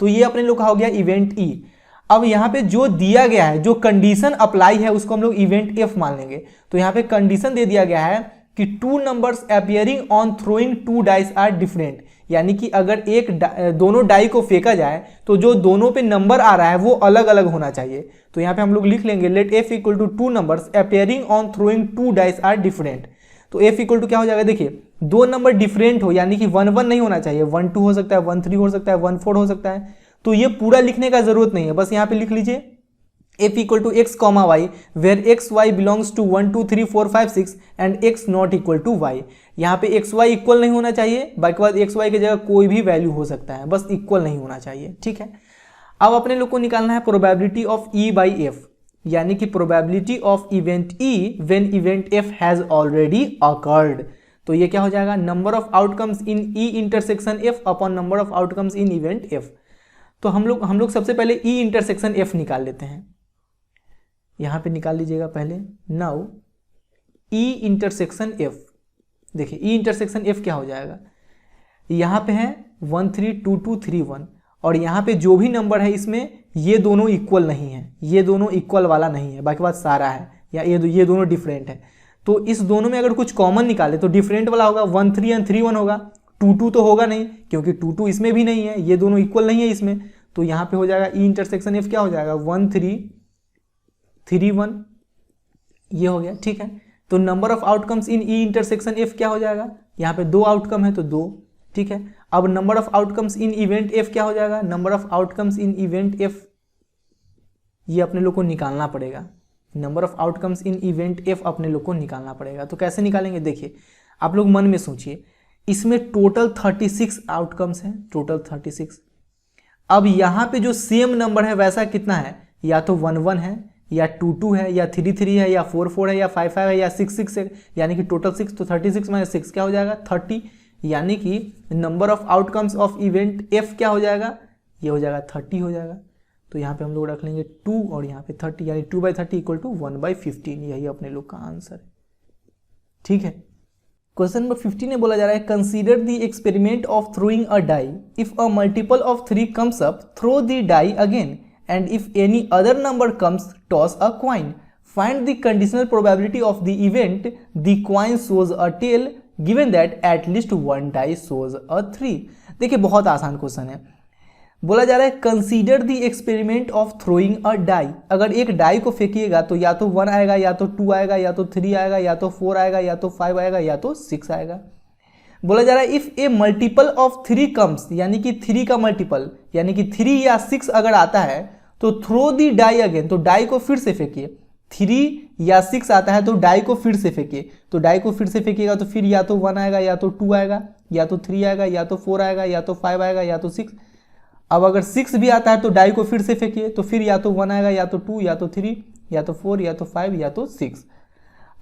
तो ये अपने लोग का हो गया इवेंट ई। अब यहाँ पे जो दिया गया है, जो कंडीशन अप्लाई है, उसको हम लोग इवेंट एफ मान लेंगे। तो यहाँ पे कंडीशन दे दिया गया है कि two numbers appearing on throwing two dice are different, यानी कि अगर दोनों डाई को फेंका जाए तो जो दोनों पे नंबर आ रहा है वो अलग अलग होना चाहिए। तो यहाँ पे हम लोग लिख लेंगे let F equal to two numbers appearing on throwing two dice are different. तो एफ इक्वल टू क्या हो जाएगा, देखिए दो नंबर डिफरेंट हो, यानी कि 1 1 नहीं होना चाहिए, 1 2 हो सकता है, 1 3 हो सकता है, 1 4 हो सकता है। तो ये पूरा लिखने का जरूरत नहीं है, बस यहाँ पे लिख लीजिए f equal to x comma y where x Y belongs to 1 2 3 4 5 6 and x not equal to y. यहाँ पे एक्स वाई इक्वल नहीं होना चाहिए, बाकी बात एक्स वाई की जगह कोई भी वैल्यू हो सकता है, बस इक्वल नहीं होना चाहिए, ठीक है। अब अपने लोग को निकालना है probability of E by F, यानी कि probability of event E when event F has already occurred. तो ये क्या हो जाएगा, number of outcomes in E intersection F upon number of outcomes in event F. तो हम लोग सबसे पहले ई इंटरसेक्शन एफ निकाल लेते हैं, यहां पे निकाल लीजिएगा पहले। नाउ ई इंटरसेक्शन एफ, देखिए ई इंटरसेक्शन एफ क्या हो जाएगा, यहां पे है 1 3 2 2 3 1 और यहाँ पे जो भी नंबर है इसमें ये दोनों इक्वल नहीं है, ये दोनों इक्वल वाला नहीं है, बाकी बात सारा है, या ये दोनों डिफरेंट है। तो इस दोनों में अगर कुछ कॉमन निकाले तो डिफरेंट वाला होगा, 1 3 एंड 3 1 होगा, 2 2 तो होगा नहीं क्योंकि 2 2 इसमें भी नहीं है, ये दोनों इक्वल नहीं है इसमें। तो यहाँ पे हो जाएगा ई इंटरसेक्शन एफ क्या हो जाएगा 1 3 3 1, ये हो गया, ठीक है। तो number of outcomes in E intersection F क्या हो जाएगा, यहाँ पे 2 आउटकम है तो 2, ठीक है। अब number of outcomes in event F क्या हो जाएगा, number of outcomes in event F, ये अपने लोग को निकालना पड़ेगा, number of outcomes in event F अपने लोग को निकालना पड़ेगा। तो कैसे निकालेंगे, देखिए आप लोग मन में सोचिए, इसमें टोटल 36 आउटकम्स हैं, टोटल 36। अब यहाँ पे जो सेम नंबर है वैसा कितना है, या तो 1 1 है, या 2 2 है, या 3 3 है, या 4 4 है, या 5 5 है, या 6 6 है, यानी कि टोटल 6। तो 36 माइनस 6 क्या हो जाएगा 30, यानी कि number of outcomes of event F क्या हो जाएगा, ये हो जाएगा 30 हो जाएगा। तो यहाँ पे हम लोग रख लेंगे 2 और यहाँ पे 30, यानी 2/30 इक्वल टू 1/15, यही अपने लोग का आंसर है, ठीक है। क्वेश्चन नंबर 15 में बोला जा रहा है consider the experiment of throwing a die, if a multiple of 3 comes up throw the die again and if any other number comes toss a coin, find the conditional probability of the event the coin shows a tail given that at least one die shows a 3। देखिए बहुत आसान question है, बोला जा रहा है consider the experiment of throwing a die, अगर एक डाई को फेंकिएगा तो या तो 1 आएगा, या तो 2 आएगा, या तो 3 आएगा, या तो 4 आएगा, या तो 5 आएगा, या तो 6 आएगा। बोला जा रहा है if A multiple of 3 comes, यानी कि 3 का मल्टीपल यानी कि 3 या 6 अगर आता है तो थ्रो दी डाई अगेन, तो डाई को फिर से फेंकिए। 3 या 6 आता है तो डाई को फिर से फेंकिए, तो डाई को फिर से फेंकिएगा तो फिर या तो 1 आएगा, या तो 2 आएगा, या तो 3 आएगा, या तो 4 आएगा, या तो 5 आएगा, या तो 6। अब अगर 6 भी आता है तो डाई को फिर से फेंकिए, तो फिर या तो 1 आएगा, या तो 2, या तो 3, या तो 4, या तो 5, या तो 6।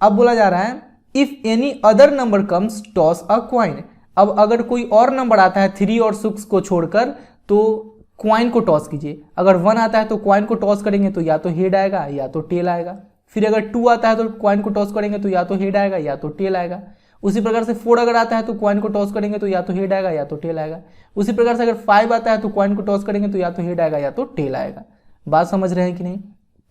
अब बोला जा रहा है if any other number comes toss a coin, अब अगर कोई और नंबर आता है 3 और 6 को छोड़कर तो क्वाइन को टॉस कीजिए। अगर 1 आता है तो क्वाइन को टॉस करेंगे तो या तो हेड आएगा या तो टेल आएगा, फिर अगर 2 आता है तो क्वाइन को टॉस करेंगे तो या तो हेड आएगा या तो टेल आएगा। उसी प्रकार से 4 अगर आता है तो क्वाइन को टॉस करेंगे तो या तो हेड आएगा या तो टेल आएगा। उसी प्रकार से अगर 5 आता है तो क्वाइन को टॉस करेंगे तो या तो हेड आएगा या तो टेल आएगा। बात समझ रहे हैं कि नहीं।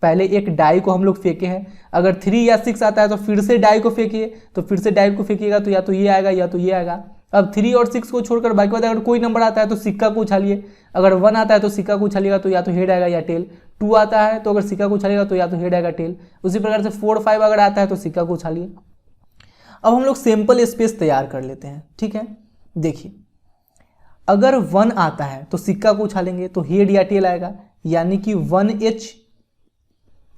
पहले एक डाई को हम लोग फेंके हैं, अगर 3 या 6 आता है तो फिर से डाई को फेंकिए, तो फिर से डाई को फेंकिएगा तो या तो ये आएगा या तो ये आएगा। अब 3 और 6 को छोड़कर बाकी बात अगर कोई नंबर आता है तो सिक्का को उछालिए, अगर 1 आता है तो सिक्का को उछालिएगा तो या तो हेड आएगा या टेल। 2 आता है तो अगर सिक्का को उछालिएगा तो या तो हेड आएगा टेल। उसी प्रकार से 4 5 अगर आता है तो सिक्का को उछालिए। अब हम लोग सैंपल स्पेस तैयार कर लेते हैं, ठीक है। देखिए अगर 1 आता है तो सिक्का को उछालेंगे तो हेड या टेल आएगा, यानी कि 1H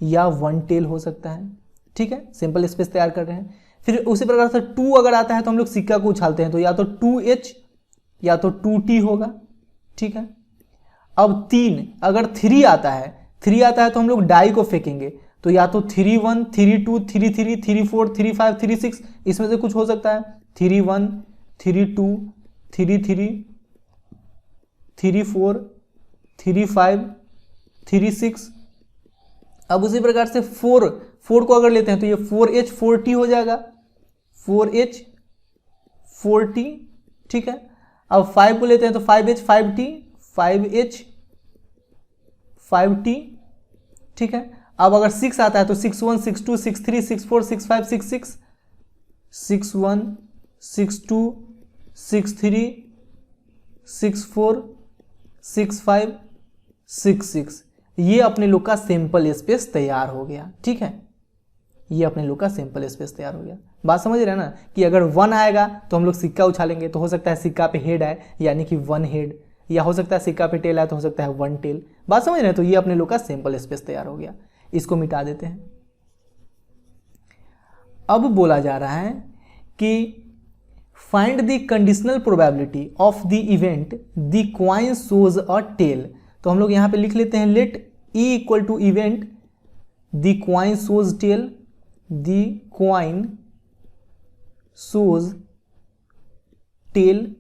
या 1 टेल हो सकता है, ठीक है। सिंपल स्पेस तैयार कर रहे हैं। फिर उसी प्रकार से 2 अगर आता है तो हम लोग सिक्का को उछालते हैं तो या तो 2H या तो 2T होगा, ठीक है। अब 3 अगर 3 आता है तो हम लोग डाई को फेंकेंगे तो या तो 3 1 3 2 3 3 3 4 3 5 3 6 इसमें से कुछ हो सकता है। 3 1 3 2 3 3 3 4 3 5 3 6। अब उसी प्रकार से 4 को अगर लेते हैं तो ये 4H 4T हो जाएगा, 4H 4T, ठीक है। अब 5 को लेते हैं तो 5H 5T 5H 5t, ठीक है। अब अगर 6 आता है तो 61, 62, 63, 64, 65, 66, 61, 62, 63, 64, 65, 66, ये अपने लोग का सैंपल स्पेस तैयार हो गया, ठीक है। ये अपने लोग का सैंपल स्पेस तैयार हो गया। बात समझ रहे हैं ना कि अगर 1 आएगा तो हम लोग सिक्का उछालेंगे, तो हो सकता है सिक्का पे हेड आए यानी कि 1 हेड, या हो सकता है सिक्का पे टेल आए तो हो सकता है 1 टेल। बात समझ रहे हैं, तो ये अपने लोग का सैंपल स्पेस तैयार हो गया। इसको मिटा देते हैं। अब बोला जा रहा है कि find the conditional probability of the event the coin shows a tail. तो हम लोग यहाँ पे लिख लेते हैं let E equal to event the coin shows tail, the coin shows tail.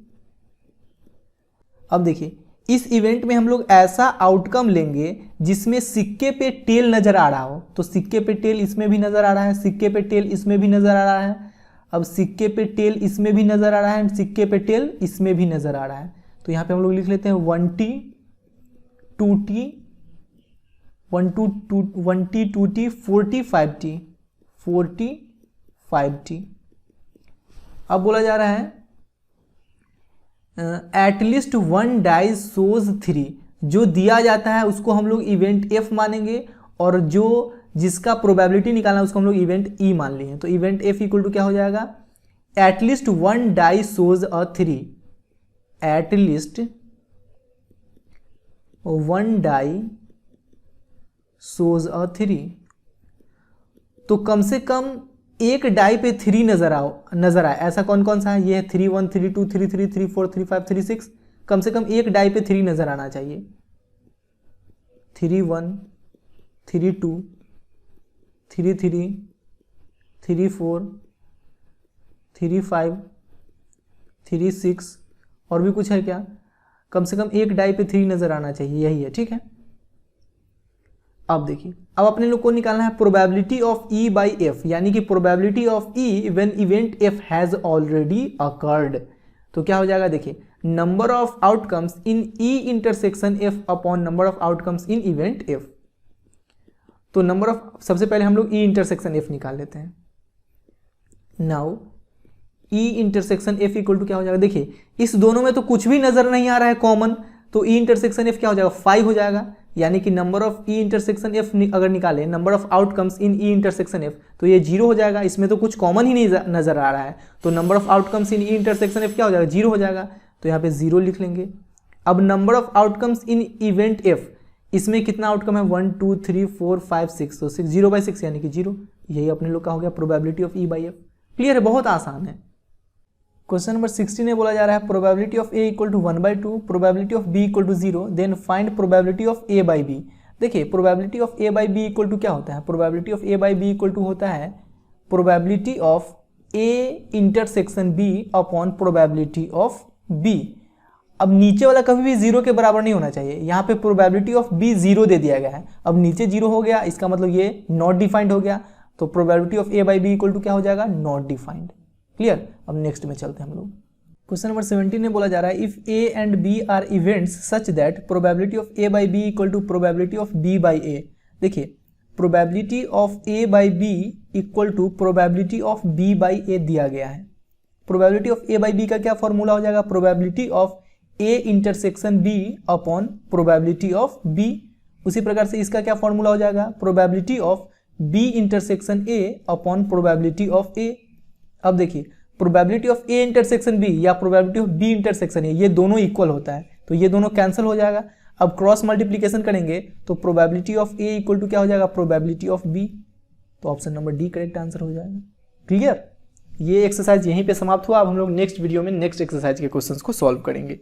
अब देखिए इस इवेंट में हम लोग ऐसा आउटकम लेंगे जिसमें सिक्के पे टेल नजर आ रहा हो। तो सिक्के पे टेल इसमें भी नजर आ रहा है, सिक्के पे टेल इसमें भी नजर आ रहा है। अब सिक्के पे टेल इसमें भी नजर आ रहा है, सिक्के पे टेल इसमें भी नजर आ रहा है। तो यहाँ पे हम लोग लिख लेते हैं 1t 2t 1t 2t 4t 5t 4t 5t। अब बोला जा रहा है एटलीस्ट 1 डाइस शोज 3। जो दिया जाता है उसको हम लोग इवेंट एफ मानेंगे, और जो जिसका प्रोबेबिलिटी निकालना है उसको हम लोग इवेंट ई मान लिए हैं। तो इवेंट एफ इक्वल टू क्या हो जाएगा, at least 1 die shows a 3, at least 1 die shows a 3। तो कम से कम एक डाई पे 3 नजर आए, ऐसा कौन कौन सा है, ये है 3 1 3 2 3 3 3 4 3 5 3 6। कम से कम एक डाई पे 3 नजर आना चाहिए। 3 1 3 2 3 3 3 4 3 5 3 6, और भी कुछ है क्या, कम से कम एक डाई पे 3 नजर आना चाहिए, यही है, ठीक है। अब देखिए अब अपने लोग को निकालना है probability of E by F, यानी कि probability of E when event F has already occurred. तो क्या हो जाएगा, देखिए number of outcomes in E intersection F upon number of outcomes in event F. तो नंबर ऑफ, सबसे पहले हम लोग ई इंटरसेक्शन एफ निकाल लेते हैं। Now E intersection F equal to क्या हो जाएगा, देखिए इस दोनों में तो कुछ भी नजर नहीं आ रहा है कॉमन, तो ई इंटरसेक्शन एफ क्या हो जाएगा, 5 हो जाएगा। यानी कि number of E intersection F अगर निकाले number of outcomes in E intersection F, तो ये 0 हो जाएगा। इसमें तो कुछ कॉमन ही नहीं नजर आ रहा है, तो number of outcomes in E intersection F क्या हो जाएगा, 0 हो जाएगा। तो यहाँ पे 0 लिख लेंगे। अब number of outcomes in event F, इसमें कितना आउटकम है, 1 2 3 4 5 6, तो 6 0/6 यानी कि 0। यही अपने लोग का हो गया probability of E by F. Clear है, बहुत आसान है। क्वेश्चन नंबर 16 में बोला जा रहा है probability of A equal to 1/2, probability of B equal to 0, then find probability of A by B. देखिए probability of A by B equal to क्या होता है, probability of A by B equal to होता है probability of A intersection B upon probability of B. अब नीचे वाला कभी भी 0 के बराबर नहीं होना चाहिए। यहाँ पे प्रोबेबिलिटी ऑफ बी 0 दे दिया गया है, अब नीचे 0 हो गया, इसका मतलब ये नॉट डिफाइंड हो गया। तो probability of A by B equal to क्या हो जाएगा, नॉट डिफाइंड। क्लियर। अब नेक्स्ट में चलते हैं हम लोग। क्वेश्चन नंबर 17 में बोला जा रहा है if A and B are events such that probability of A by B equal to probability of B by A. देखिए probability of A by B equal to probability of B by A दिया गया है। Probability of A by B का क्या formula हो जाएगा, probability of A intersection B upon probability of B. उसी प्रकार से इसका क्या फॉर्मूला हो जाएगा, probability of B intersection A upon probability of A. अब देखिए probability of A intersection B या probability of B intersection A, ये दोनों इक्वल होता है, तो ये दोनों कैंसिल हो जाएगा। अब क्रॉस मल्टीप्लीकेशन करेंगे तो probability of A equal to क्या हो जाएगा, प्रोबेबिलिटी ऑफ बी। तो option number D correct answer हो जाएगा। क्लियर। ये एक्सरसाइज यहीं पे समाप्त हुआ। अब हम लोग नेक्स्ट वीडियो में नेक्स्ट एक्सरसाइज के क्वेश्चंस को सॉल्व करेंगे।